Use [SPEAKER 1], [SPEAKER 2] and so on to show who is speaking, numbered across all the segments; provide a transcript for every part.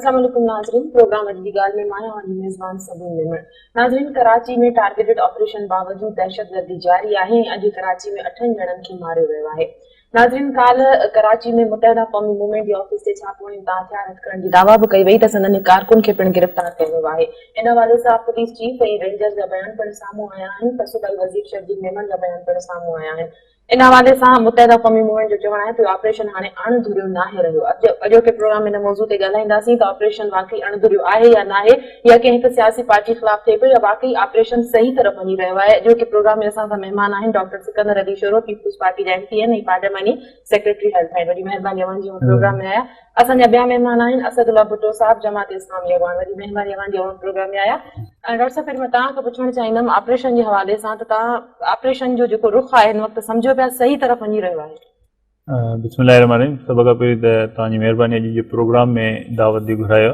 [SPEAKER 1] अस्सलाम वालेकुम नाज़रीन, प्रोग्राम अॼु जी ॻाल्हि में मां आहियां और मेज़बान सबीन मेमण। नाज़रीन, कराची में टारगेटेड ऑपरेशन बावजूद दहशतगर्दी जारी आहे। अॼु कराची में 8 ॼणनि खे मारियो वियो आहे। नाज़रीन, काल्ह कराची में मुतहदा क़ौमी मूवमेंट जे ऑफिस ते छापो ऐं हथियार हथकरण जी दावा बि कई वई त संदनि कारकुन खे पिणु गिरफ़्तार कयो वियो आहे। इन हवाले सां पुलिस चीफ ऐं रेंजर्स जा बयान पिणु साम्हूं आया आहिनि त सूबाई वज़ीर शर्जील मेमन जा बयान पिणु साम्हूं आया आहिनि। इन हवाले सां मुतहदा क़ौमी मूवमेंट जो चवणु आहे त ऑपरेशन हाणे अणधुरियो नाहे रहियो। अॼोके प्रोग्राम में इन मौज़ू ते ॻाल्हाईंदासीं त ऑपरेशन वाकई अणधुरियो आहे या नाहे, या कंहिं हिकु सियासी पार्टी ख़िलाफ़ थिए पियो, या वाकई ऑपरेशन सही तरफ़ वञी रहियो आहे। अॼोके प्रोग्राम में असां सां महिमान आहिनि डॉक्टर सिकंदर अली शोरो, पीपल्स पार्टी जा MP आहिनि ऐं पार्लियामानी सेक्रेटरी हेल्थ आहिनि। वॾी महिरबानी अवां जी प्रोग्राम में आया। असांजा ॿिया महिमान आहिनि असदुल्ला भुट्टो साहब, जमात इस्लामी अॻवान। वॾी महिरबानी अवां जी प्रोग्राम में आया। डॉक्टर साहब, फिर मैं तव्हांखां पुछणु चाहींदमि ऑपरेशन जे हवाले सां त तव्हां ऑपरेशन जो जेको रुख़ आहे हिन वक़्तु सम्झो पिया सही तरफ़ वञी रहियो आहे?
[SPEAKER 2] बिस्मिल्लाहिर्रहमानिर्रहीम। सभ खां पहिरीं त तव्हांजी महिरबानी अॼु जे प्रोग्राम में दावत दी घुरायो।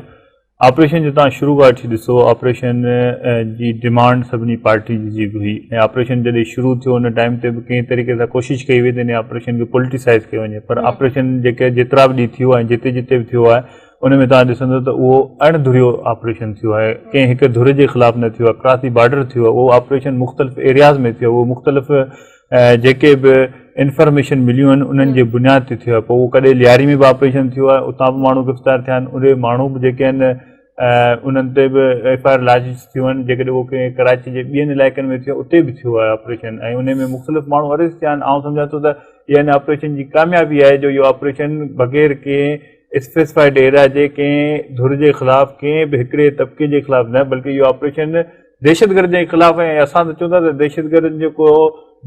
[SPEAKER 2] ऑपरेशन जो तव्हां शुरू खां वठी ॾिसो, ऑपरेशन जी डिमांड सभिनी पार्टी जी बि हुई ऐं ऑपरेशन जॾहिं शुरू थियो उन टाइम ते बि कंहिं तरीक़े सां कोशिशि कई वई त इन ऑपरेशन खे पॉलिटिसाइज़ कयो वञे, पर ऑपरेशन जेतिरा बि ॾींहं थियो आहे जिते जिते बि थियो आहे उन में तव्हां ॾिसंदो त उहो अणधुरियो ऑपरेशन थियो आहे। कंहिं हिकु धुर जे ख़िलाफ़ न थियो आहे, क्रॉस दी बॉर्डर थियो आहे। उहो ऑपरेशन मुख़्तलिफ़ एरियाज़ में थियो, उहो मुख़्तलिफ़ जेके बि इंफॉर्मेशन मिलियूं आहिनि उन्हनि जे बुनियाद ते थियो आहे। पोइ उहो कॾहिं लियारी में बि ऑपरेशन थियो आहे, उतां बि माण्हू गिरफ़्तार थिया आहिनि, उहे माण्हू बि जेके आहिनि उन्हनि ते बि FIR लाज थियूं आहिनि। जेकॾहिं उहो कंहिं कराची जे ॿियनि इलाइक़नि में थियो उते बि थियो आहे ऑपरेशन, ऐं उन में मुख़्तलिफ़ माण्हू अरेस्ट थिया आहिनि। आउं सम्झां थो त इहा हिन ऑपरेशन जी कामयाबी आहे जो इहो ऑपरेशन बग़ैर कंहिं स्पेसिफाइड एरिया जे कंहिं धुर जे ख़िलाफ़ कंहिं बि हिकिड़े तबिके जे ख़िलाफ़ न, बल्कि इहो ऑपरेशन दहशतगर्द जे ख़िलाफ़ आहे। असां त चवंदा त दहशतगर्द जेको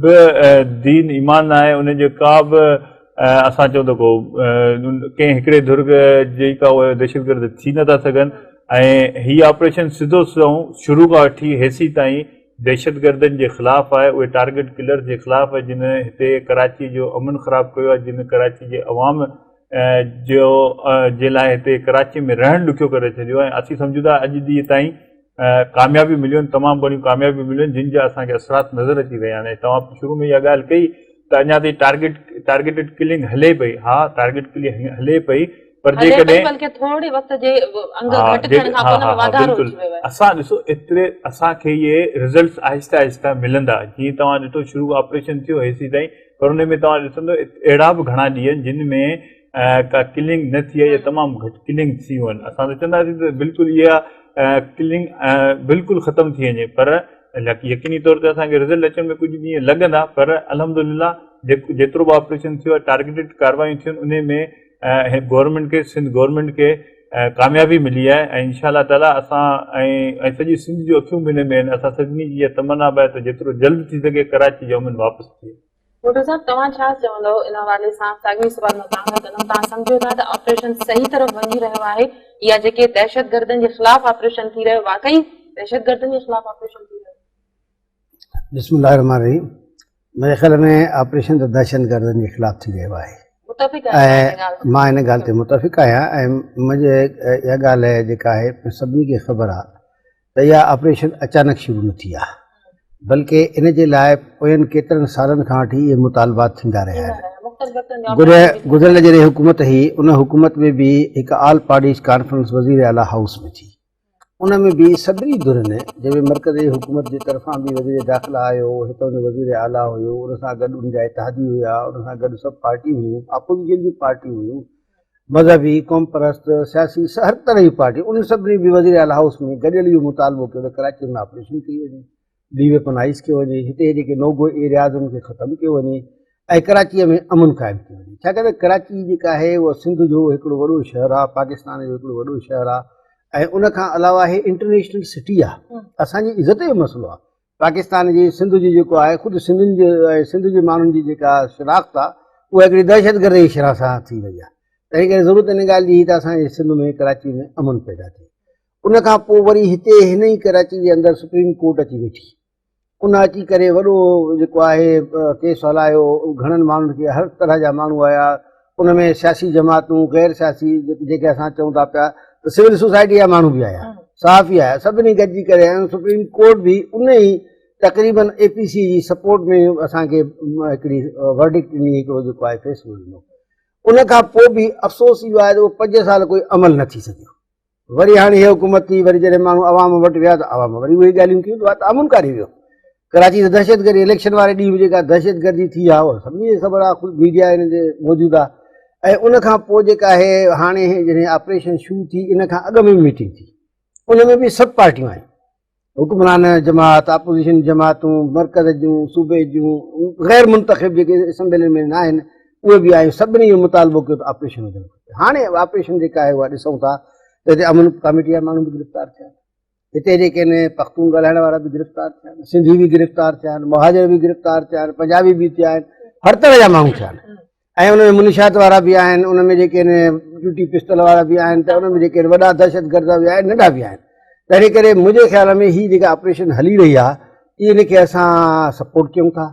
[SPEAKER 2] बि दीन ईमान न आहे उनजो का बि असां चऊं त को कंहिं हिकिड़े धुर जेका उहे दहशतगर्द थी नथा सघनि। ऐं हीअ ऑपरेशन सिधो शुरू खां वठी हेसी ताईं दहशतगर्दनि जे ख़िलाफ़ आहे, उहे टारगेट किलर जे ख़िलाफ़ आहे जिन हिते कराची जो अमन ख़राबु कयो आहे, जिन कराची जे अवाम जो जे लाइ हिते कराची में रहणु ॾुखियो करे छॾियो आहे। असीं सम्झूं था अॼु ॾींहं ताईं कामयाबी मिलियूं आहिनि, तमामु घणियूं कामयाबी मिलियूं आहिनि जिन जा असांखे असरात नज़र अची रहिया आहिनि। तव्हां शुरू में इहा ॻाल्हि कई त अञा ताईं टारगेटेड किलिंग हले पई। हा, टारगेट किलिंग हले पई, पर जेकॾहिं असां ॾिसो एतिरे असांखे इहे रिज़ल्ट्स आहिस्ता आहिस्ता मिलंदा। जीअं तव्हां ॾिठो शुरू ऑपरेशन थियो हेसी ताईं, पर हुन में तव्हां ॾिसंदो अहिड़ा बि घणा ॾींहं आहिनि जिन में का किलिंग न थी आहे या तमामु घटि किलिंग थियूं आहिनि। असां त चवंदासीं त बिल्कुलु इहा किलिंग बिल्कुलु ख़तमु थी वञे, पर यकीनी तौर ते असांखे रिज़ल्ट अचण में कुझु ॾींहं लॻंदा, पर अल्हम्दुलिल्लाह जेतिरो बि ऑपरेशन थियो आहे, टारगेटेड कार्रवाइयूं थियूं आहिनि, उन में गवर्नमेंट खे, सिंध गवर्नमेंट खे कामयाबी मिली आहे। ऐं इंशाअल्लाह ताला असां ऐं सॼी सिंध जो अखियूं बि हिन में आहिनि। असां सभिनी जी इहा तमन्ना बि आहे त जेतिरो जल्द थी सघे कराची जो अमन वापसि थिए।
[SPEAKER 1] डॉक्टर साहब, तव्हां छा चवंदव इन हवाले सां? साॻियो सवाल मां तव्हां खां कंदमि। तव्हां सम्झो था त ऑपरेशन सही तरफ़ वञी रहियो आहे, या जेके दहशतगर्दनि जे ख़िलाफ़ ऑपरेशन थी रहियो वाकई दहशतगर्दनि जे ख़िलाफ़ ऑपरेशन थी रहियो?
[SPEAKER 3] बिस्मिल्लाहिर्रहमानिर्रहीम। मेरे ख्याल में ऑपरेशन त दहशतगर्दनि जे ख़िलाफ़ थी रहियो आहे। मां हिन ॻाल्हि ते मुतफ़िक़ आहियां ऐं मुंहिंजे इहा ॻाल्हि आहे जेका आहे सभिनी खे ख़बर आहे त इहा ऑपरेशन अचानक शुरू न थी आहे, बल्कि इन जे लाइ पोयनि केतिरनि सालनि खां वठी इहे मुतालबात थींदा रहिया आहिनि। गुज़िरियल जॾहिं हुकूमत हुई उन हुकूमत में बि हिकु ऑल पार्टीज़ कॉन्फ्रेंस वज़ीर आला हाउस में थी। उन में बि सभिनी धुरनि जंहिंमें मरकज़ी हुकूमत जे तरफ़ां बि वज़ीर दाख़िला आयो, हितां जो वज़ीर आला हुयो, उन सां गॾु उनजा इत्तेहादी हुया, उन सां गॾु सभु पार्टियूं हुयूं, अपोजिशन जी पार्टियूं हुयूं, मज़हबी, क़ौम परस्त, सियासी, हर तरह जी पार्टी। उन सभिनी बि वज़ीर आला हाउस में गॾियल इहो मुतालबो कयो त कराची में ऑपरेशन कई वञे, डीवेपनाइज़ कयो वञे, हिते जेके नोगो एरियाज़ उनखे ख़तमु कयो वञे ऐं कराचीअ में अमन क़ाइमु कयो वञे। छाकाणि कराची जेका आहे उहा सिंध जो हिकिड़ो वॾो शहरु आहे, पाकिस्तान जो हिकिड़ो वॾो शहरु आहे, ऐं उनखां अलावा हे इंटरनेशनल सिटी आहे। असांजी इज़त जो मसइलो आहे। पाकिस्तान जी सिंध जी जेको आहे ख़ुदि सिंधियुनि जे सिंध जे माण्हुनि जी जेका शिनाख़्त आहे उहा हिकिड़ी दहशतगर्द जी शरह सां थी वई आहे। तंहिं करे ज़रूरत इन ॻाल्हि जी त असांजे सिंध में कराची में अमन पैदा थिए। उनखां पोइ वरी हिते हिन ई कराची जे अंदरि सुप्रीम कोर्ट अची वेठी। उन अची करे वॾो जेको आहे केस हलायो, घणनि माण्हुनि खे, हर तरह जा माण्हू आया, उन में सियासी जमातूं, गैर सियासी जेके असां चऊं था पिया सिविल सोसाइटी जा माण्हू बि आया, सहाफ़ी आया, सभिनी गॾिजी करे ऐं सुप्रीम कोर्ट बि उन ई तक़रीबन APC जी सपोर्ट में असांखे हिकिड़ी वर्डिक्ट ॾिनी, हिकिड़ो जेको आहे फ़ैसिलो ॾिनो। उनखां पोइ बि अफ़सोस इहो आहे त उहो 5 साल कोई अमल न थी सघियो। वरी हाणे हीअ हुकूमत थी, वरी जॾहिं माण्हू आवाम वटि विया त आवाम वरी उहे ॻाल्हियूं कयूं त अमुनकारी वियो। कराची त दहशतगर्दी इलेक्शन वारे ॾींहुं जेका दहशतगर्दी थी आहे उहा सभिनी खे ख़बर आहे, मीडिया हिन ते मौजूदु आहे। ऐं उन खां पोइ जेका आहे हाणे जॾहिं ऑपरेशन शुरू थी, इन खां अॻु में मीटिंग थी, उन में बि सभु पार्टियूं आहिनि, हुक्मरान जमात, अपोज़िशन जमातूं, मर्कज़ जूं, सूबे जूं, ग़ैर मुंतख़िब जेके असेंबली में न आहिनि उहे बि आहियूं। सभिनी इहो मुतालबो कयो त ऑपरेशन हुजणु खपे। हाणे ऑपरेशन जेका आहे उहा ॾिसूं था त हिते अमन कमेटी जा माण्हू बि गिरफ़्तार थिया, हिते जेके आहिनि पख्तून ॻाल्हाइण वारा बि गिरफ़्तार थिया आहिनि, सिंधी बि गिरफ़्तार थिया आहिनि, मुहाजिर बि गिरफ़्तार थिया आहिनि, पंजाबी बि थिया आहिनि, हर तरह जा माण्हू थिया आहिनि। ऐं उन में मुनिशात वारा बि आहिनि, उन में जेके आहिनि ड्यूटी पिस्टल वारा बि आहिनि, त उन में जेके आहिनि वॾा दहशतगर्द बि आहिनि, नंढा बि आहिनि। तंहिं करे मुंहिंजे ख़्याल में हीअ जेका ऑपरेशन हली रही आहे इन खे असां सपोर्ट कयूं था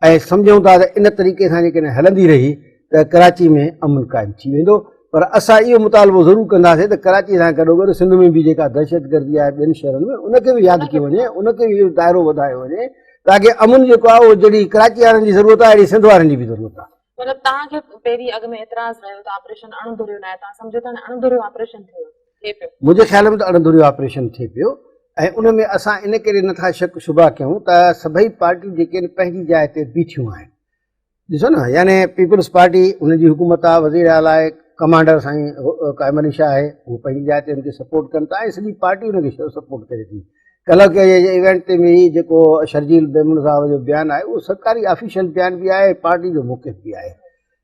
[SPEAKER 3] ऐं सम्झूं था त इन तरीक़े सां जेकॾहिं हलंदी रही त कराची में अमन क़ाइमु थी वेंदो। पर असां इहो मुतालबो ज़रूरु कंदासीं त कराची सां गॾोगॾु सिंध में बि जेका दहशतगर्दी आहे ॿियनि शहरनि में उनखे बि यादि कयो वञे, उनखे बि दाइरो वधायो वञे, ताकी अमन जेको आहे उहो जहिड़ी कराची वारनि जी ज़रूरत आहे अहिड़ी सिंध वारनि जी बि ज़रूरत आहे।
[SPEAKER 1] मतिलबु तव्हांखे पहिरीं अॻु में एतिराज़ रहियो त ऑपरेशन अणधुरियो न आहे, तव्हां सम्झो था न अणधुरियो ऑपरेशन थिए पियो?
[SPEAKER 3] मुंहिंजे ख़्याल में त अणधुरियो ऑपरेशन थिए पियो ऐं उन में असां इन करे नथा शक शुबा कयूं त सभई पार्टियूं जेके आहिनि पंहिंजी जाइ ते बीठियूं आहिनि। ॾिसो न, यानी पीपल्स पार्टी उनजी हुकूमत आहे, वज़ीर आला आहे, कमांडर साईं क़ाइम अली शाह आहे, उहो पंहिंजी जाइ ते उनखे सपोर्ट कनि था ऐं सॼी पार्टी उनखे सपोर्ट करे थी। कल्ह के इवेंट ते बि जेको शर्जील बेमन साहब जो बयानु आहे उहो सरकारी ऑफिशियल बयानु बि आहे, पार्टी जो मौक़िफ़ बि आहे।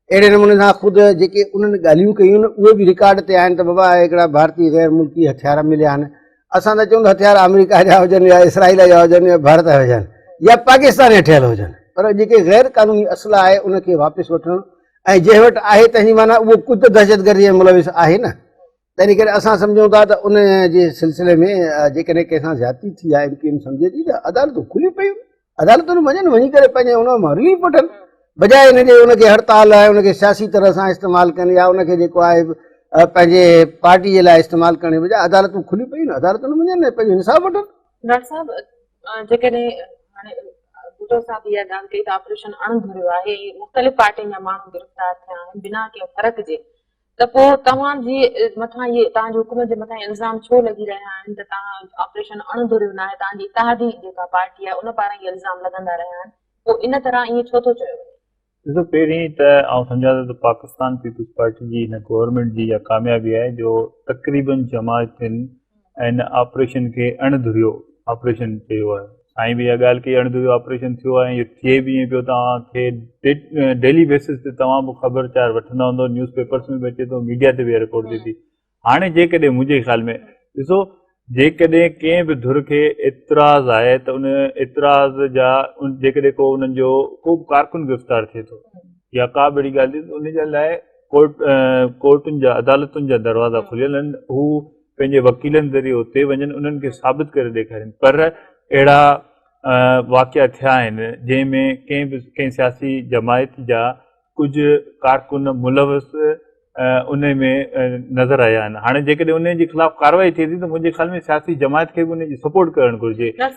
[SPEAKER 3] अहिड़े नमूने सां ख़ुदि जेके उन्हनि ॻाल्हियूं कयूं आहिनि उहे बि रिकॉर्ड ते आहिनि त बाबा हिकिड़ा भारतीय गैर मुल्की हथियार मिलिया आहिनि। असां त चऊं हथियार अमेरिका जा हुजनि या इसराइल जा हुजनि या भारत जा हुजनि या पाकिस्तान जा ठहियल हुजनि, पर जेके गैर क़ानूनी असला आहे उनखे वापसि वठणु ऐं जंहिं वटि आहे तंहिंजी माना उहो कुझु त दहशतगर्दी में मुलविस आहे न। तंहिं करे असां सम्झूं था त उन जे सिलसिले में जेकॾहिं कंहिंसां ज़्यादती थी आहे, एमक्यूएम सम्झे थी त अदालतूं खुली पियूं, अदालतुनि वञनि, वञी करे पंहिंजे उन मां रिलीफ वठनि, बजाए हिनजे उनखे हड़ताल आहे उनखे सियासी तरह सां इस्तेमालु कनि या उनखे जेको आहे पंहिंजे पार्टी जे लाइ इस्तेमालु करण बजाए अदालतूं खुली पियूं न, अदालतुनि वञनि पंहिंजो हिसाब वठनि।
[SPEAKER 1] डॉक्टर साहब, जेकॾहिं हाणे भुट्टो साहब इहा ॻाल्हि कई त ऑपरेशन अणधुरियो आहे, मुख़्तलिफ़ पार्टियुनि जा माण्हू गिरफ़्तार थिया आहिनि बिना कंहिं फ़र्क़ जे, त पोइ तव्हांजी मथां इहे तव्हांजी हुकूमत जे मथां इल्ज़ाम छो लॻी रहिया आहिनि त तव्हां ऑपरेशन अणधुरियो न आहे? तव्हांजी इत्तेहादी जेका पार्टी आहे उन पारां इहे इल्ज़ाम लॻंदा रहिया आहिनि, पोइ इन तरह ईअं छो थो चयो?
[SPEAKER 2] ॾिसो, पहिरीं त आउं सम्झां थो त पाकिस्तान पीपल्स पार्टी जी हिन गवर्नमेंट जी इहा कामयाबी आहे जो तक़रीबन जमायतुनि इन ऑपरेशन खे अणधुरियो ऑपरेशन चयो आहे। साईं बि इहा ॻाल्हि कई अणधुरियो ऑपरेशन थियो आहे, इहो थिए बि ईअं पियो। तव्हांखे डेली बेसिस ते तव्हां बि ख़बरचार वठंदा हूंदो, न्यूज़ पेपर्स में बि अचे थो, मीडिया ते बि रिपोर्ट थिए थी। हाणे जेकॾहिं मुंहिंजे ख़्याल में ॾिसो, जेकॾहिं कंहिं बि धुर खे एतिराज़ आहे त उन एतिराज़ जा जेकॾहिं को उन्हनि जो को बि कारकुन गिरफ़्तार थिए थो या का बि अहिड़ी ॻाल्हि थिए त उनजे लाइ कोर्टुनि जा अदालतुनि जा दरवाज़ा खुलियल आहिनि, हू पंहिंजे वकीलनि ज़रिए उते वञनि, उन्हनि खे साबित करे ॾेखारनि। पर अहिड़ा वाक़िया थिया आहिनि जंहिंमें कंहिं सियासी जमायत जा कुझु कारकुन मुलविस उन में नज़र आया आहिनि। हाणे जेकॾहिं उन जे ख़िलाफ़ कार्रवाई थिए थी त मुंहिंजे ख़्याल में सियासी जमायत खे बि उन जी सपोर्ट करणु घुरिजे।
[SPEAKER 1] मां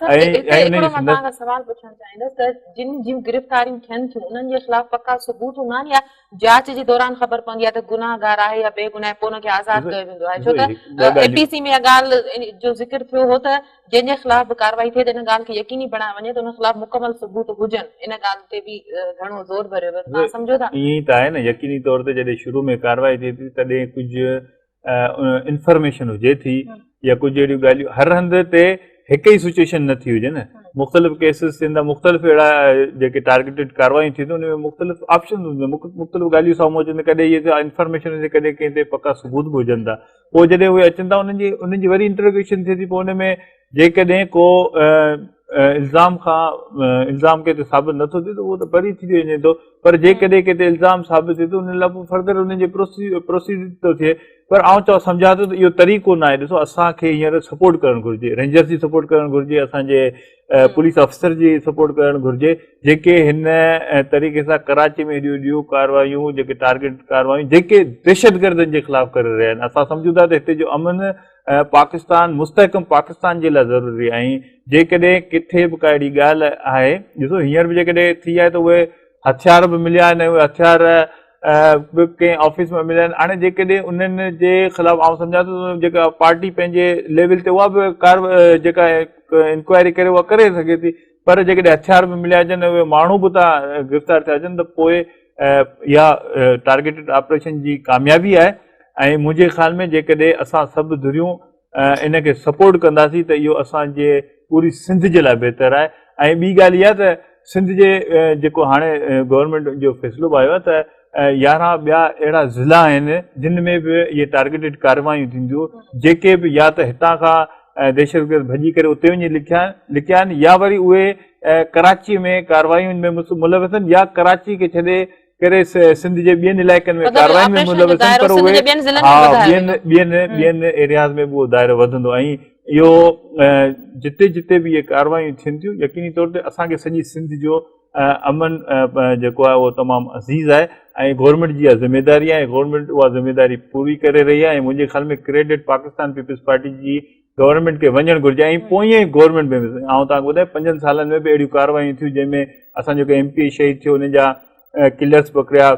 [SPEAKER 1] सवाल पुछणु चाहींदसि त जिन जूं गिरफ़्तारियूं थियनि थियूं उन्हनि जे ख़िलाफ़ पका सबूत हूंदा आहिनि या जांच जे दौरान ख़बर पवंदी आहे त गुनाहगार आहे या बेगुनाह, पोइ उनखे आज़ादु कयो वेंदो आहे? छो त एपीसी में इहा ॻाल्हि जो ज़िक्र थियो हो त जंहिंजे ख़िलाफ़ कार्रवाई थिए त इन ॻाल्हि खे यकीनी बणायो वञे त उन ख़िलाफ़ मुकमल सबूत हुजनि, इन ॻाल्हि ते बि घणो ज़ोर भरियो वियो। तव्हां सम्झो था?
[SPEAKER 2] ईअं त आहे न, यकीनी तौर ते जॾहिं शुरू में कार्रवाई थिए थी तॾहिं कुझु इंफॉर्मेशन हुजे थी या कुझु अहिड़ियूं ॻाल्हियूं, हर हंधि ते हिकु ई सिचुएशन न थी हुजे न, मुख़्तलिफ़ केसिस थींदा, मुख़्तलिफ़ अहिड़ा जेके टारगेटेड कार्रवाई थी उन में मुख़्तलिफ़ ऑप्शन हूंदा, मुख़्तलिफ़ ॻाल्हियूं साम्हूं अचनि, कॾहिं इहे इंफॉर्मेशन हुजे, कॾहिं कंहिं ते पका सबूत बि हुजनि था। पोइ जॾहिं उहे अचनि था उन्हनि जी वरी इंटरोगेशन थिए थी, पोइ उन में जेकॾहिं को इल्ज़ाम के ते साबित नथो थिए त उहो त बरी थी वञे थो। पर जेकॾहिं किथे इल्ज़ाम साबित थिए थो उन लाइ पोइ फर्दर उनजे प्रोसीड थो थिए। पर आउं सम्झां थो त इहो तरीक़ो न आहे। ॾिसो, असांखे हींअर सपोर्ट करणु घुरिजे, रेंजर्स जी सपोर्ट करणु घुरिजे, असांजे पुलिस अफ़सर जी सपोर्ट करणु घुरिजे जेके हिन तरीक़े सां कराची में ॾियूं कार्रवायूं, जेके टारगेट कार्रवायूं जेके दहशतगर्दनि जे ख़िलाफ़ करे रहिया आहिनि। असां सम्झूं था त हिते जो अमन पाकिस्तान, मुस्तहकम पाकिस्तान जे लाइ ज़रूरी आहे। ऐं जेकॾहिं किथे बि का अहिड़ी ॻाल्हि आहे, ॾिसो हींअर बि जेकॾहिं थी आहे त उहे हथियार बि मिलिया आहिनि, उहे हथियार कंहिं ऑफिस में मिलनि। हाणे जेकॾहिं उन्हनि जे ख़िलाफ़ आउं सम्झां थो जेका पार्टी पंहिंजे लेवल ते उहा बि जेका इंक्वायरी करे उहा करे सघे थी, पर जेकॾहिं हथियार बि मिलिया अचनि उहे माण्हू बि था गिरफ़्तार थिया अचनि त पोइ इहा टारगेटेड ऑपरेशन जी कामयाबी आहे। ऐं मुंहिंजे ख़्याल में जेकॾहिं असां सभु धुरियूं इनखे सपोर्ट कंदासीं त इहो असांजे पूरी सिंध जे लाइ बहितर आहे। ऐं ॿी ॻाल्हि इहा त सिंध जे जेको हाणे गवर्नमेंट जो फ़ैसिलो आयो आहे त 11 ॿिया अहिड़ा ज़िला आहिनि जिन में बि इहे टारगेटेड कार्रवायूं थींदियूं, जेके बि या त हितां खां दहशतगर्द भॼी करे उते वञी लिखिया आहिनि या वरी उहे कराची में कार्रवायुनि में मुलविस आहिनि या कराची खे छॾे करे सिंध जे ॿियनि इलाइक़नि में कार्रवायुनि में मुलविस आहिनि, पर उहे ॿियनि एरियाज़ में बि उहो दाइरो वधंदो। ऐं इहो जिते जिते बि इहे कार्रवायूं थियनि थियूं यकीनी तौर ते असांखे सॼी सिंध जो अमन जेको आहे उहो तमामु अज़ीज़ आहे ऐं गवर्नमेंट जी इहा ज़िमेदारी आहे। गवर्नमेंट उहा ज़िमेदारी पूरी करे रही आहे ऐं मुंहिंजे ख़्याल में क्रेडिट पाकिस्तान पीपल्स पार्टी जी गवर्नमेंट खे वञणु घुरिजे। ऐं पोइ गवर्नमेंट में बि आउं तव्हांखे ॿुधायां 5 सालनि में बि अहिड़ियूं कार्रवायूं थियूं जंहिंमें असां जेको MP शहीद थियो उन जा किलर्स पकड़िया,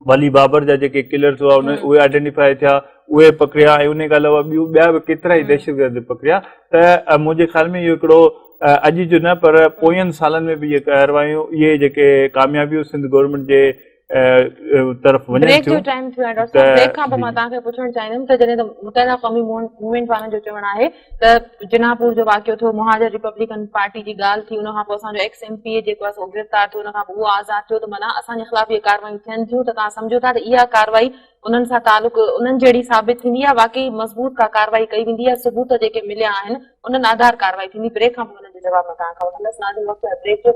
[SPEAKER 2] वली बाबर जा जेके किलर्स हुआ उहे आइडेंटिफाई थिया, उहे पकड़िया ऐं उन खां अलावा ॿिया बि केतिरा ई दहशतगर्द पकड़िया। त मुंहिंजे ख़्याल में इहो हिकिड़ो अॼु जो न पर पोयनि सालनि में बि इहे कार्रवायूं इहे जेके कामयाबियूं सिंध गवर्नमेंट जे तरफ़ वञनि थियूं।
[SPEAKER 1] टाइम थियो आहे डॉक्टर साहब, ब्रेक खां पोइ मां तव्हांखे पुछणु चाहींदमि त जॾहिं मुतहिदा क़ौमी मूवमेंट वारनि जो चवणु आहे त जिनापुर जो वाक़ियो थियो, मुहाजिर रिपब्लिकन पार्टी जी ॻाल्हि थी, उन खां पोइ असांजो एक्स MP जेको आहे सो गिरफ़्तार थियो, उन खां पोइ उहो आज़ादु थियो, त माना असांजे ख़िलाफ़ इहे कार्रवायूं थियनि थियूं, त तव्हां सम्झो था त इहा कार्रवाई उन्हनि सां तालुक उन्हनि जहिड़ी साबित थींदी आहे, वाकई मज़बूत का कार्रवाई कई वेंदी आहे, सबूत जेके मिलिया आहिनि उन्हनि आधार कार्रवाई थींदी। ब्रेक खां पोइ उन्हनि जो जवाब मां तव्हां खां वठंदसि। नाज़रीन, वक़्तु आहे ब्रेक जो।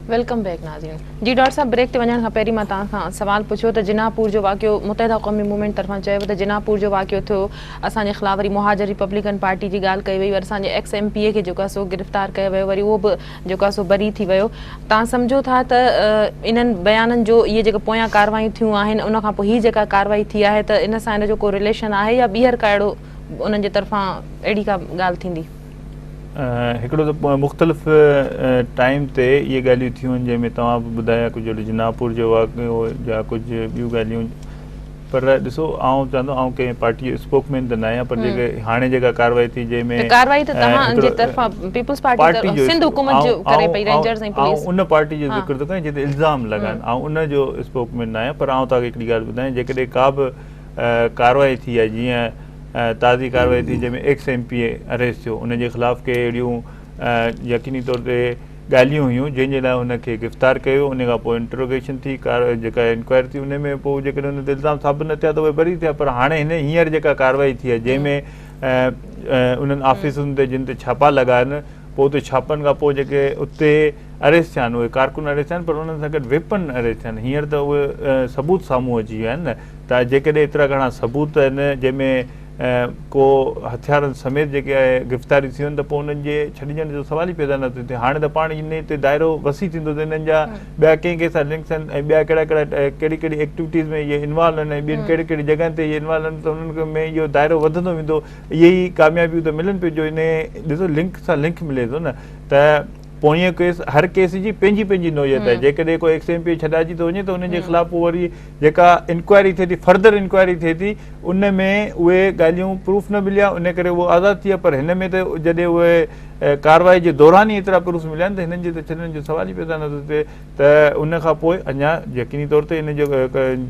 [SPEAKER 1] वेलकम बैक नाज़रीन जी। डॉक्टर साहब, ब्रेक ते वञण खां पहिरीं मां तव्हां खां सवाल पुछियो त जिनापुर जो वाक़ियो मुतहिदा क़ौमी मूवमेंट तरफ़ां चयो त जिनापुर जो वाक़ियो थियो, असांजे ख़िलाफ़ वरी मुहाजिर रिपब्लिकन पार्टी जी ॻाल्हि कई वई, वरी असांजे एक्स MP खे जेको आहे सो गिरफ़्तार कयो वियो, वरी उहो बि जेको आहे सो बरी थी वियो। तव्हां सम्झो था त इन्हनि बयाननि जो इहे जेके पोयां कार्रवायूं थियूं आहिनि उन खां पोइ हीअ जेका कार्रवाई थी आहे त इन सां इन जो को रिलेशन आहे या ॿीहर का अहिड़ो उन्हनि जे तरफ़ां अहिड़ी का ॻाल्हि थींदी?
[SPEAKER 2] हिकिड़ो त मुख़्तलिफ़ टाइम ते इहे ॻाल्हियूं थियूं आहिनि जंहिंमें तव्हां बि ॿुधाया कुझु जिनापुर जो वाक़ियो या कुझु ॿियूं ॻाल्हियूं, पर ॾिसो आउं चवंदो आउं कंहिं पार्टी जो स्पोकमैन त न आहियां, पर जेके हाणे जेका कार्रवाई थी जंहिंमें कार्रवाई त तव्हांजे तरफ़ां पीपल्स पार्टी जो सिंध हुकूमत जो करे पई, रेंजर्स ऐं पुलिस, उन पार्टी जो ज़िक्र थो कयां जिते इल्ज़ाम लॻाइनि, ऐं उन जो स्पोकमैन न आहियां। पर आउं तव्हांखे हिकिड़ी ॻाल्हि ॿुधायां, जेकॾहिं का बि कार्रवाई थी आहे, जीअं ताज़ी कार्रवाई थी जंहिंमें एक्स MP अरेस्ट थियो, उनजे ख़िलाफ़ के अहिड़ियूं यकीनी तौर ते ॻाल्हियूं हुयूं जंहिंजे लाइ हुनखे गिरफ़्तार कयो, उन खां पोइ इंट्रोगेशन थी, जेका इंक्वायरी थी, उन में पोइ जेकॾहिं उन ते इल्ज़ाम साबित न थिया त उहे बरी थिया। पर हाणे हींअर जेका कार्रवाई थी आहे जंहिंमें उन्हनि ऑफिसुनि ते जिन ते छापा लॻा आहिनि, पोइ उते छापनि खां पोइ जेके उते अरेस्ट थिया आहिनि उहे कारकुन अरेस्ट थिया आहिनि, पर उन्हनि सां गॾु वेपन अरेस्ट थिया आहिनि। हींअर त उहे सबूत साम्हूं अची विया आहिनि न, त जेकॾहिं एतिरा घणा सबूत आहिनि जंहिंमें को हथियारनि समेत जेके आहे गिरफ़्तारी थी वञनि, त पोइ उन्हनि जे छॾिजण जो सवाल ई पैदा नथो थिए। हाणे त पाण इन ते दाइरो वसी थींदो त इन्हनि जा ॿिया कंहिं सां लिंक्स आहिनि ऐं ॿिया कहिड़ी कहिड़ी एक्टिविटीज़ में इहे इन्वॉल्व आहिनि ऐं ॿियनि कहिड़ी कहिड़ी जॻहियुनि ते इहे इन्वॉल्व आहिनि, त उन्हनि में इहो दाइरो वधंदो वेंदो। इहे ई कामयाबियूं त मिलनि पियूं जो इन ॾिसो लिंक सां लिंक मिले थो न, त पोइ केस हर केस जी पंहिंजी पंहिंजी नोयत आहे। जेकॾहिं कोई एक्स MP छॾाइजी थो वञे त उनजे ख़िलाफ़ पोइ वरी जेका इंक्वायरी थिए थी, फर्दर इंक्वायरी थिए थी, उन में उहे ॻाल्हियूं प्रूफ न मिलिया, उन करे उहो आज़ादु थी विया। पर हिन में त जॾहिं उहे कार्रवाई जे दौरान ई एतिरा प्रूफ मिलिया आहिनि त हिननि जे त छॾण जो सवाल ई पैदा नथो थिए। त उन खां पोइ अञा यकीनी तौर ते इन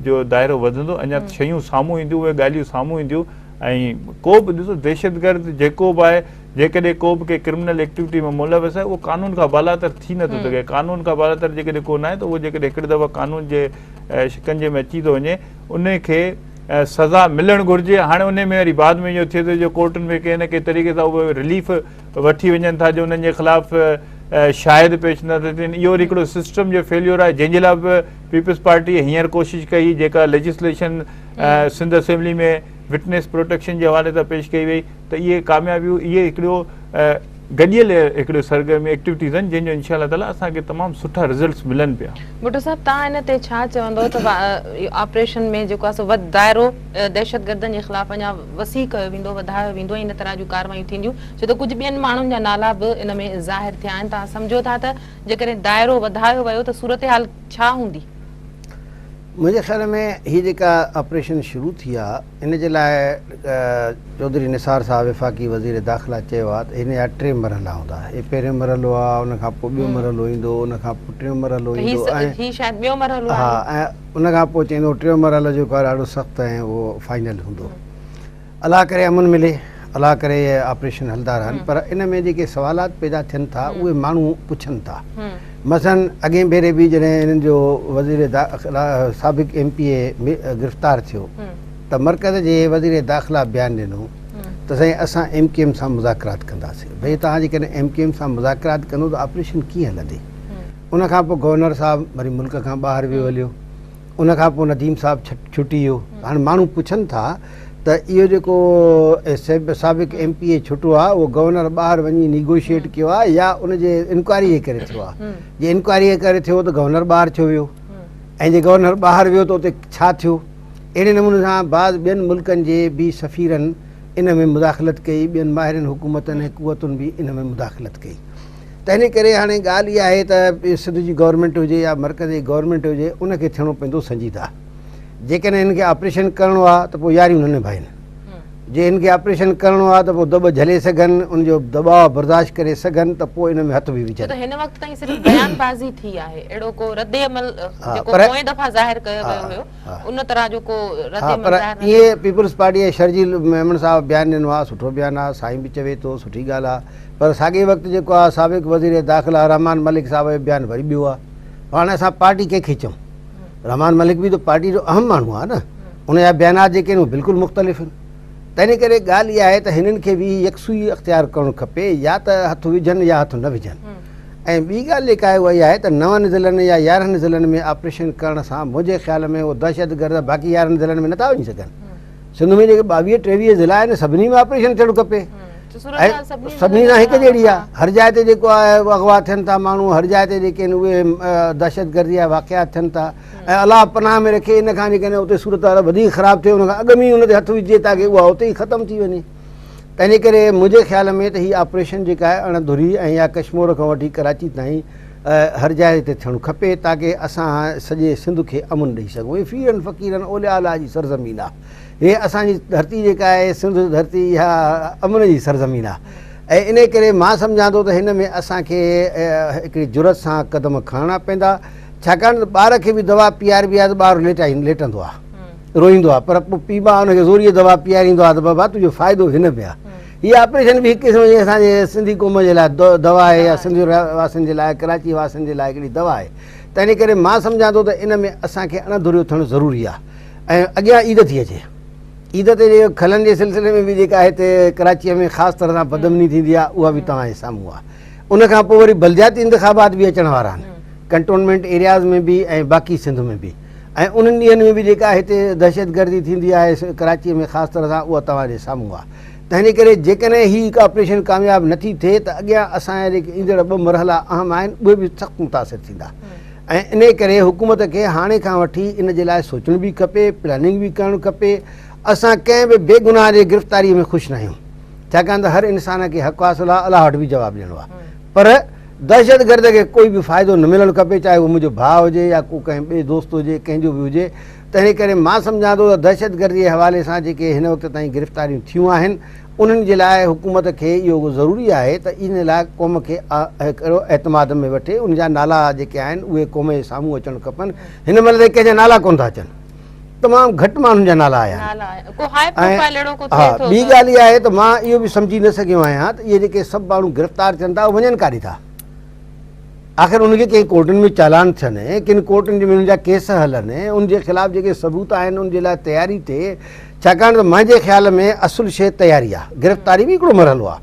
[SPEAKER 2] जो दाइरो वधंदो, अञा शयूं साम्हूं ईंदियूं, उहे ॻाल्हियूं साम्हूं ईंदियूं। ऐं को बि ॾिसो दहशतगर्द जेको बि आहे, जेकॾहिं को बि कंहिं क्रिमिनल एक्टिविटी में मुलविस आहे, उहो कानून खां बालातर थी नथो सघे। कानून खां बालातर जेकॾहिं कोन आहे त उहो जेकॾहिं हिकिड़ी दफ़ा कानून जे शिकंजे में अची थो वञे, उनखे सज़ा मिलणु घुरिजे। हाणे उन में वरी बाद में इहो थिए थो जो कोर्टुनि में कंहिं न कंहिं तरीक़े सां उहे रिलीफ वठी वञनि था जो उन्हनि जे ख़िलाफ़ शायदि पेश नथा थियनि। इहो वरी हिकिड़ो सिस्टम जो फेल्योर आहे जंहिंजे लाइ बि पीपल्स पार्टी हींअर कोशिशि कई, जेका लेजिस्लेशन सिंध असेंबली में विटनेस प्रोटेक्शन जे हवाले सां पेश कई वई, त इहे कामयाबियूं, इहे हिकिड़ो गॾियल हिकिड़ो सरगर्मी एक्टिविटीज़ आहिनि जंहिंजो इंशाअल्लाह ताला असांखे तमामु सुठा रिज़ल्ट्स मिलनि पिया।
[SPEAKER 1] भुट्टो साहब, तव्हां हिन ते छा चवंदो त ऑपरेशन में जेको आहे सो वधि दाइरो दहशतगर्दनि जे ख़िलाफ़ अञा वसी कयो वेंदो, वधायो वेंदो, इन तरह जूं कार्रवायूं थींदियूं, छो त कुझु ॿियनि माण्हुनि जा नाला बि इन में ज़ाहिर थिया आहिनि। तव्हां सम्झो था त जेकॾहिं दाइरो वधायो वियो त सूरत हाल छा हूंदी?
[SPEAKER 3] मुंहिंजे ख़्याल में हीअ जेका ऑपरेशन शुरू थी आहे इन जे लाइ चौधरी निसार साहब वफ़ाक़ी वज़ीर दाख़िला चयो आहे त हिन जा 3 मरहला हूंदा। हे पहिरियों मरहलो आहे, उनखां पोइ ॿियो मरहलो ईंदो, उनखां पोइ 3 मरहलो ईंदो, ऐं उनखां पोइ चवंदो 3 मरहलो जेको आहे ॾाढो सख़्तु ऐं उहो फाइनल हूंदो। अलाह करे अमन मिले, अलाह करे इहे ऑपरेशन हलंदा रहनि, पर इन में जेके सवालात पैदा थियनि था उहे माण्हू पुछनि था। मसलन अॻे भेरे बि जॾहिं हिननि जो वज़ीर साबिक़ MPA गिरफ़्तार थियो त मर्कज़ जे वज़ीर दाख़िला बयानु ॾिनो त साईं असां MKM सां मुज़ाकरात कंदासीं। भई तव्हां जेकॾहिं MKM सां मुज़ाकरात कंदो त ऑपरेशन कीअं हलंदी? उनखां पोइ गवर्नर साहब वरी मुल्क खां ॿाहिरि वियो हलियो, उनखां पोइ नदीम साहब छुटी वियो। हाणे माण्हू पुछनि था त इहो जेको साबिक़ MPA छुटो आहे उहो गवर्नर ॿाहिरि वञी निगोशिएट कयो आहे या उनजे इंक्वायरी जे करे थियो आहे? जे इंक्वायरी जे करे थियो त गवर्नर ॿाहिरि छो वियो, ऐं जे गवर्नर ॿाहिरि वियो त उते छा थियो? अहिड़े नमूने सां बाज़ ॿियनि मुल्कनि जे बि सफ़ीरनि इन में मुदाख़लत कई, ॿियनि माहिरनि हुकूमतनि ऐं कुवतुनि बि इन में मुदाख़लत कई। त इन करे हाणे ॻाल्हि इहा आहे त सिंध जी गवर्नमेंट हुजे या मर्कज़ जी गवर्नमेंट हुजे, उनखे थियणो पवंदो संजीदा। जेकॾहिं हिनखे ऑपरेशन करिणो आहे त पोइ यारियूं न निभाइनि, जे हिनखे ऑपरेशन करिणो आहे त पोइ दॿ झले सघनि, उनजो दबाव बर्दाश्त करे सघनि, त पोइ इन में हथ बि विझनि।
[SPEAKER 1] हिन वक़्त ताईं सिर्फ़ बयानबाज़ी थी आहे, अहिड़ो को रद्द अमल जेको पोइ दफ़ा ज़ाहिर कयो वियो हुयो उन तरह जो को रद्द अमल ज़ाहिर न। इहे पीपल्स
[SPEAKER 3] पार्टी जे शर्जील मेमन साहब बयानु ॾिनो आहे, सुठो बयानु आहे, साईं बि चवे थो, सुठी ॻाल्हि आहे, पर साॻे वक़्तु जेको आहे साबिक़ वज़ीर दाख़िला रहमान मलिक साहब जो बयानु वरी ॿियो आहे। हाणे असां पार्टी कंहिंखे चऊं? रहमान मलिक बि त पार्टी जो अहम माण्हू आहे न, उनजा बयानात जेके आहिनि उहे बिल्कुलु मुख़्तलिफ़ आहिनि। त इन करे ॻाल्हि इहा आहे त हिननि खे बि यकसूई अख़्तियार करणु खपे, या त हथु विझनि या हथु न विझनि। ऐं ॿी ॻाल्हि जेका आहे उहा इहा आहे त 9 ज़िलनि या 11 ज़िलनि में ऑपरेशन करण सां मुंहिंजे ख़्याल में उहो दहशतगर्द बाक़ी 11 ज़िलनि में नथा वञी सघनि। सिंध में जेके 22-23 ज़िला आहिनि सभिनी में ऑपरेशन थियणु खपे, ऐं सभिनी सां हिकु जहिड़ी आहे। हर जाइ ते जेको आहे अगवा थियनि था माण्हू, हर जाइ ते जेके आहिनि उहे दहशतगर्दी जा वाक़िया थियनि था, ऐं अलाह पनाह में रखे इन खां जेकॾहिं उते सूरत हाल वधीक ख़राबु थिए उनखां अॻु में ई उन ते हथु विझे ताकी उहा उते ई ख़तमु थी वञे। त इन करे मुंहिंजे ख़्याल में त हीअ ऑपरेशन जेका आहे अणधुरी ऐं या कश्मीर खां वठी कराची ताईं हर जाइ ते थियणु खपे ताकी असां सॼे सिंध खे अमन ॾेई सघूं। हीअ फ़ीरनि फ़क़ीरनि ओलिया अला जी सरज़मीन आहे, हीअ असांजी धरती जेका आहे सिंध धरती इहा अमन जी सरज़मीन आहे। ऐं इन करे मां सम्झां थो त हिन में असांखे हिकिड़ी जुरत सां क़दम खणणा पवंदा, छाकाणि त ॿार खे बि दवा पीआरबी आहे त ॿारु लेटंदो आहे, रोईंदो आहे, पर पोइ पीउ मां हुनखे ज़ोरीअ दवा पीआरींदो आहे त बाबा तुंहिंजो फ़ाइदो हिन में आहे। हीअ ऑपरेशन बि हिकु क़िस्म जी असांजे सिंधी क़ौम जे लाइ दवा आहे, या सिंधी वासियुनि जे लाइ, कराची वासियुनि जे लाइ हिकिड़ी दवा आहे। त इन करे मां सम्झां थो त इन में असांखे अणधुरियो थियणु ज़रूरी आहे। ऐं अॻियां ईद थी अचे, ईद ते खलनि जे सिलसिले में बि जेका हिते कराचीअ में ख़ासि तरह सां बदमनी थींदी आहे उहा बि तव्हांजे साम्हूं आहे। उनखां पोइ वरी बलदियाती इंतिखाबात बि अचण वारा आहिनि, कंटोनमेंट एरियाज़ में बि ऐं बाक़ी सिंध में बि, ऐं उन्हनि ॾींहंनि में बि जेका हिते दहशतगर्दी थींदी आहे कराचीअ में ख़ासि तरह सां उहा तव्हांजे साम्हूं आहे। त हिन करे जेकॾहिं हीअ हिकु ऑपरेशन कामयाबु नथी थिए त अॻियां असांजा जेके ईंदड़ 2 मरहला अहम आहिनि उहे बि सख़्तु मुतासिर थींदा। ऐं इन करे हुकूमत खे हाणे खां वठी इन जे लाइ सोचणु बि खपे, प्लानिंग बि करणु खपे। असां कंहिं बि बेगुनाह जे गिरफ़्तारीअ में ख़ुशि न आहियूं, छाकाणि त हर इंसान खे हक़ हासिलु आहे, अलाह वटि बि जवाबु ॾियणो आहे, पर दहशतगर्द खे कोई बि फ़ाइदो न मिलणु खपे, चाहे उहो मुंहिंजो भाउ हुजे या को कंहिं ॿिए दोस्त हुजे, कंहिंजो बि हुजे। त इन करे मां सम्झां थो त दहशतगर्दी जे हवाले सां जेके हिन वक़्त ताईं गिरफ़्तारियूं थियूं आहिनि उन्हनि जे लाइ हुकूमत खे इहो ज़रूरी आहे त इन लाइ क़ौम खे हिकिड़ो एतमाद में वठे, उन जा नाला जेके आहिनि उहे क़ौम जे साम्हूं अचणु खपनि। हिन महिल त कंहिंजा नाला कोन था अचनि, तमामु घटि माण्हुनि जा नाला आया आहिनि। हा, ॿी ॻाल्हि इहा आहे त मां इहो बि सम्झी न सघियो आहियां त इहे जेके सभु माण्हू गिरफ़्तार थियनि था वञनि काॾे था? आख़िर उनखे कंहिं कोर्टुनि में चालान थियनि, किन कोर्टुनि में उनजा केस हलनि, उनजे ख़िलाफ़ जेके सबूत आहिनि उनजे लाइ तयारी थिए, छाकाणि त मुंहिंजे ख़्याल में असुलु शइ तयारी आहे। गिरफ़्तारी बि हिकिड़ो मरहलो आहे,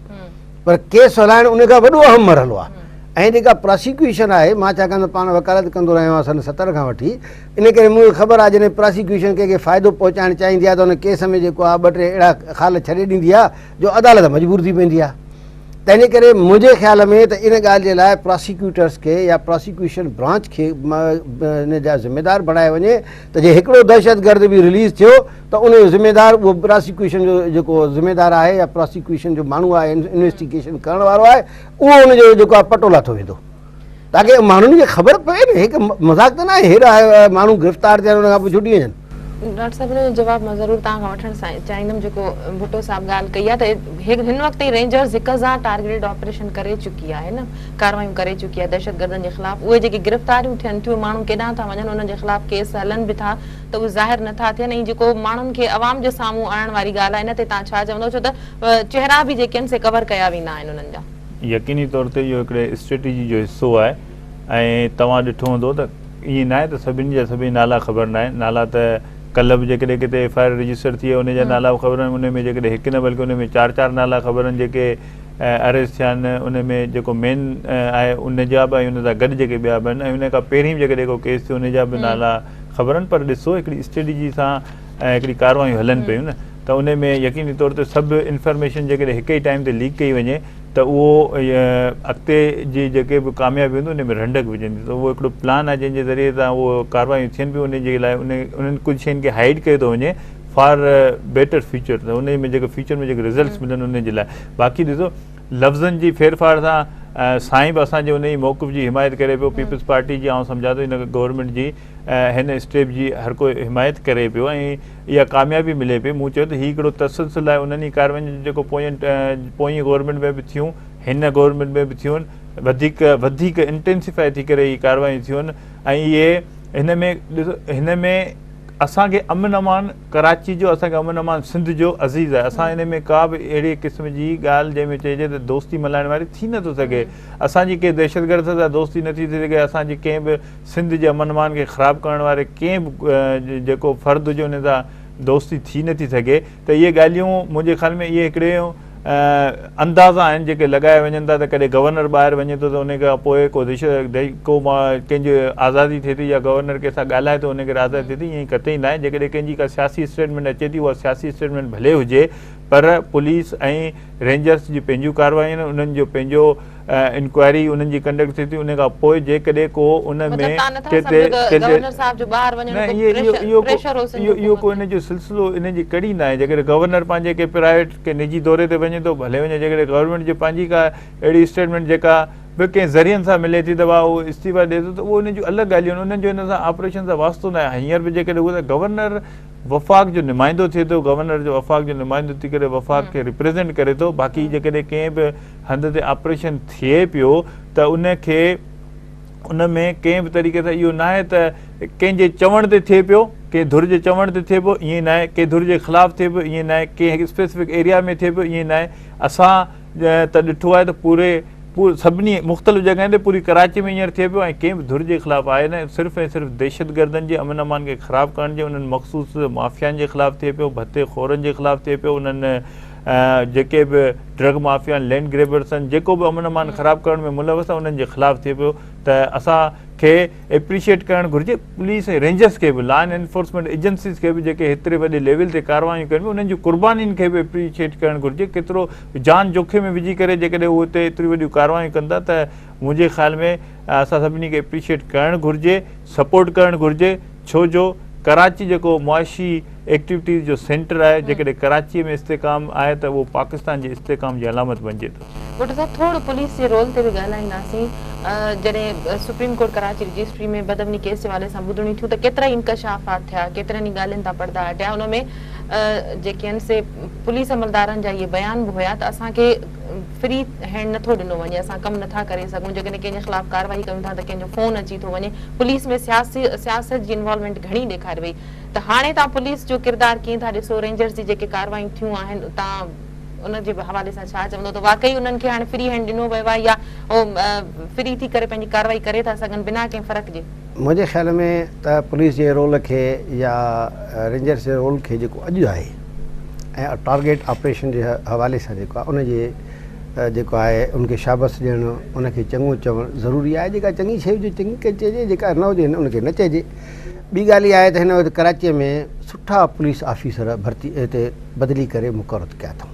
[SPEAKER 3] पर केस हलाइणु उनखां वॾो अहम मरहलो आहे। ऐं जेका प्रोसिक्यूशन आहे, मां छाकाणि त पाण वकालत कंदो रहियो आहियां सन 70 खां वठी, इन करे मूंखे ख़बर आहे जॾहिं प्रोसिक्यूशन कंहिंखे फ़ाइदो पहुचाइणु चाहींदी आहे त उन केस में जेको आहे 2-3 अहिड़ा खाल छॾे ॾींदी आहे जो अदालत मजबूर थी पवंदी आहे। तंहिंजे करे मुंहिंजे ख़्याल में त इन ॻाल्हि जे लाइ प्रोसिक्यूटर्स खे या प्रोसिक्यूशन ब्रांच खे इन जा ज़िम्मेदार बणाए वञे त जे हिकिड़ो दहशतगर्द बि रिलीज़ थियो त उन जो ज़िम्मेदार उहो प्रोसिक्यूशन जो जेको ज़िम्मेदार आहे या प्रोसिक्यूशन जो माण्हू आहे इन्वेस्टिगेशन करण वारो आहे उहो उनजो जेको आहे पटो लाथो वेंदो ताकी माण्हुनि खे ख़बर पए न हिकु मज़ाक त न आहे हेॾा माण्हू गिरफ़्तार थिया उन खां पोइ छुटी वञनि।
[SPEAKER 1] डॉक्टर साहब जो जवाब मां ज़रूर तव्हां खां वठणु चाहींदमि जेको भुट्टो साहब ॻाल्हि कई आहे त हिन वक़्तु ई रेंजर्स हिकु हज़ार टारगेटेड ऑपरेशन करे चुकी आहे न कार्रवाइयूं करे चुकी आहे दहशतगर्दनि जे ख़िलाफ़ उहे जेके गिरफ़्तारियूं थियनि थियूं माण्हू केॾांहुं था वञनि उन्हनि जे ख़िलाफ़ केस हलनि बि था त उहे ज़ाहिर नथा थियनि ऐं जेको माण्हुनि खे आवाम जे साम्हूं आणण वारी ॻाल्हि आहे इन ते तव्हां छा चवंदव छो त चहिरा बि जेके आहिनि से कवर कया वेंदा आहिनि उन्हनि जा।
[SPEAKER 2] यकीनी तौर ते इहो हिकिड़े स्ट्रेटेजी जो हिसो आहे ऐं तव्हां ॾिठो हूंदो त ईअं न आहे त सभिनी जा सभई नाला ख़बर न आहिनि नाला त कल्ह बि जेकॾहिं किथे FIR रजिस्टर थी उन जा नाला ख़बर आहिनि उन में जेकॾहिं हिकु न बल्कि उन में 4 नाला ख़बर आहिनि जेके अरेस्ट थिया आहिनि उन में जेको मेन आहे उन जा बि ऐं उन सां गॾु जेके ॿिया बि आहिनि ऐं उन खां पहिरीं जेकॾहिं को केस थियो उन जा बि नाला ख़बर आहिनि पर ॾिसो हिकिड़ी स्ट्रेटेजी सां हिकिड़ी कार्रवायूं हलनि पियूं न त उन में यकीनी तौर ते सभु इंफॉर्मेशन जेकॾहिं हिक ई टाइम ते लीक कई वञे त उहो अॻिते जी जेके बि कामयाबी हूंदी उन में रंडक विझंदी त उहो हिकिड़ो प्लान आहे जंहिंजे ज़रिए सां उहो कार्रवायूं थियनि पियूं उन जे लाइ उन्हनि कुझु शयुनि खे हाइड कयो थो वञे फॉर बेटर फ्यूचर त उन में जेके फ्यूचर में जेके रिज़ल्ट्स मिलनि उन जे लाइ बाक़ी ॾिसो लफ़्ज़नि जी फेरफार सां साईं बि असांजे उन जी मौक़िफ़ जी हिमायत करे पियो पीपल्स पार्टी जी ऐं सम्झा थो हिन गवर्नमेंट जी हिन स्टेप जी हर कोई हिमायत करे पियो ऐं इहा कामयाबी मिले पई मूं चयो त हीउ हिकिड़ो तसलसल आहे उन्हनि ई कार्रवाइयुनि जेको पोइ गवर्नमेंट में बि थियूं हिन गवर्नमेंट में बि थियूं वधीक इंटेंसिफाई थी करे इहे कार्रवायूं थियूं ऐं इहे हिन में असांखे अमन अमान कराची जो असांखे अमन अमान सिंध जो अज़ीज़ आहे असां हिन में का बि अहिड़ी क़िस्म जी ॻाल्हि जंहिंमें चइजे त दोस्ती मल्हाइण वारी थी नथो सघे असांजी कंहिं दहशतगर्द सां दोस्ती नथी थी सघे असांजी कंहिं बि सिंध जे अमन अमान खे ख़राबु करण वारे कंहिं बि जेको फ़र्द हुजे उन सां दोस्ती थी नथी सघे त इहे ॻाल्हियूं मुंहिंजे ख़्याल में इहे हिकिड़े अंदाज़ा आहिनि जेके लॻाए वञनि था त कॾहिं गवर्नर ॿाहिरि वञे थो त उन खां पोइ को कंहिंजी आज़ादी थिए थी या गवर्नर कंहिंसां ॻाल्हाए थो उनखे आज़ादी थिए थी ईअं कतई न आहे जेकॾहिं कंहिंजी का सियासी स्टेटमेंट अचे थी उहा सियासी स्टेटमेंट भले हुजे पर पुलिस ऐं रेंजर्स जी पंहिंजियूं कार्रवायूं आहिनि उन्हनि जो पंहिंजो इंक्वायरी उन्हनि जी कंडक्ट थिए थी उन खां पोइ जेकॾहिं को उन में इहो को इन जो सिलसिलो इन जी कड़ी न आहे जेकॾहिं गवर्नर पंहिंजे के प्राइवेट के निजी दौरे ते वञे थो भले वञे जेकॾहिं गवर्नमेंट जी पंहिंजी का अहिड़ी स्टेटमेंट जेका बि कंहिं ज़रियनि सां मिले थी दवा उहो इस्तीफ़ा ॾिए थो त उहो उन जूं अलॻि ॻाल्हियूं आहिनि उन्हनि जो हिन सां ऑपरेशन सां वास्तो न आहे हींअर बि जेकॾहिं उहो त गवर्नर वफ़ाक़ जो नुमाइंदो थिए थो गवर्नर जो वफ़ाक़ जो नुमाइंदो थी करे वफ़ाक़ खे रिप्रेज़ेंट करे थो बाक़ी जेकॾहिं कंहिं बि हंध ते ऑपरेशन थिए पियो त उनखे उन में कंहिं बि तरीक़े सां इहो न आहे त कंहिंजे चवण ते थिए पियो कंहिं धुर जे चवण ते थिए पियो ईअं न आहे कंहिं धुर जे ख़िलाफ़ु थिए पियो ईअं न आहे कंहिं स्पेसिफिक एरिया में थिए पियो ईअं न आहे असां त ॾिठो आहे त पूरे सभिनी मुख़्तलिफ़ जॻहियुनि ते पूरी कराची में हींअर थिए पियो ऐं कंहिं बि धुर जे ख़िलाफ़ु आहे न सिर्फ़ु ऐं सिर्फ़ु दहशतगर्दनि जे अमन अमान खे ख़राबु करण जे उन्हनि मख़सूस माफ़ियानि जे ख़िलाफ़ु थिए पियो भत्ते खोरनि जे ख़िलाफ़ु थिए पियो उन्हनि जेके बि ड्रग माफ़िया आहिनि लैंड ग्रेबर्स आहिनि जेको बि अमन अमान ख़राबु करण में मुलविस आहे उन्हनि जे ख़िलाफ़ु थिए पियो त असांखे एप्रिशिएट करणु घुरिजे पुलिस ऐं रेंजर्स खे बि लॉ एंड एनफोर्समेंट एजेंसीज़ खे बि जेके हेतिरे वॾे लेवल ते कार्रवायूं कनि उन्हनि जूं क़ुर्बानीनि खे बि एप्रिशिएट करणु घुरिजे केतिरो जान जोखिम में विझी करे जेकॾहिं उहे हिते एतिरियूं वॾियूं कार्रवायूं कंदा त मुंहिंजे ख़्याल में असां सभिनी खे एप्रिशिएट करणु घुरिजे सपोर्ट करणु घुरिजे छो जो कराची जेको मुआशी एक्टिविटीज़ जो सेंटर आहे जेकॾहिं कराचीअ में इस्तेकाम आहे त उहो पाकिस्तान जे इस्तेकाम जी अलामत बणिजे थो।
[SPEAKER 1] डॉक्टर साहब थोरो पुलिस जे रोल ते बि ॻाल्हाईंदासीं जॾहिं सुप्रीम कोर्ट कराची रजिस्ट्री में बदमनी केस जे हवाले सां ॿुधणियूं थियूं त केतिरा ई इंकशाफ़ात थिया केतिरनि ई ॻाल्हियुनि तां पर्दा हटिया उन में जेके आहिनि से पुलिस अमलदारनि जा इहे बयान बि हुया त असांखे फ्री हैंड नथो ॾिनो वञे असां कमु नथा करे सघूं जेकॾहिं कंहिंजे ख़िलाफ़ु कार्रवाई कयूं था त कंहिंजो फ़ोन अची थो वञे पुलिस में सियासत जी इन्वॉल्वमेंट घणी ॾेखारे वई त हाणे तव्हां पुलिस जो किरदारु कीअं था ॾिसो रेंजर्स जी जेके कार्रवायूं थियूं आहिनि तव्हां उनजे हवाले सां छा चवंदो त वाकई उन्हनि खे हाणे फ्री हैंड ॾिनो वियो आहे या फ्री थी करे पंहिंजी कार्रवाई करे था सघनि बिना कंहिं फ़र्क़ु जे? मुंहिंजे
[SPEAKER 3] ख़्याल में त पुलिस जे रोल खे या रेंजर्स जे रोल खे जेको अॼु आहे ऐं टारगेट ऑपरेशन जे हवाले सां जेको आहे उनजे जेको आहे उनखे शाबस ॾियणु उनखे चङो चवणु ज़रूरी आहे जेका चङी शइ हुजे चङी चइजे जेका न हुजे उनखे न चइजे। ॿी ॻाल्हि इहा आहे त हिन वक़्तु कराचीअ में सुठा पुलिस ऑफिसर भर्ती हिते बदिली करे मुक़ररु कया अथऊं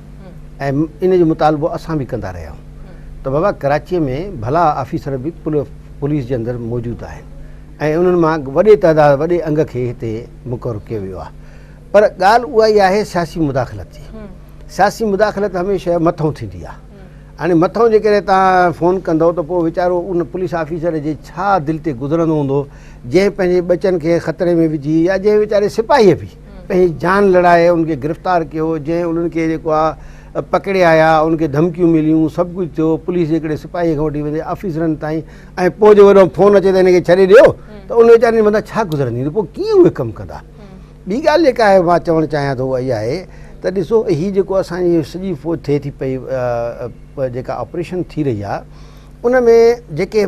[SPEAKER 3] ऐं इन जो मुतालबो असां बि कंदा रहिया आहियूं तो बाबा कराची में भला ऑफिसर भी पुलिस के अंदर मौजूद आहिनि ऐं उन्हनि मां वॾे तइदाद वॾे अंग खे हिते मुक़ररु कयो वियो आहे। पर ॻाल्हि उहा ई आहे सियासी मुदाख़लत जी। सियासी मुदाख़लत हमेशह मथां थींदी आहे। हाणे मथां जेकॾहिं तव्हां फ़ोन कंदव त पोइ वीचारो उन पुलिस ऑफिसर जे छा दिलि ते गुज़रंदो हूंदो जंहिं पंहिंजे बचनि खे ख़तरे में विझी या जंहिं वीचारे सिपाहीअ बि पंहिंजी जान लड़ाए उनखे गिरफ़्तार कयो, जंहिं उन्हनि खे जेको आहे पकड़े आया, उनखे धमकियूं मिलियूं, सभु कुझु थियो, पुलिस हिकिड़े सिपाहीअ खां वठी वेंदे ऑफिसरनि ताईं, ऐं पोइ जो वॾो फ़ोन अचे त हिनखे छॾे ॾियो त उन वीचारनि जे मथां छा गुज़रंदी, पोइ कीअं उहे कमु कंदा। ॿी ॻाल्हि जेका आहे मां चवणु चाहियां थो उहा इहा आहे त ॾिसो हीअ जेको असांजी सॼी थिए थी पई जेका ऑपरेशन थी रही आहे उन में जेके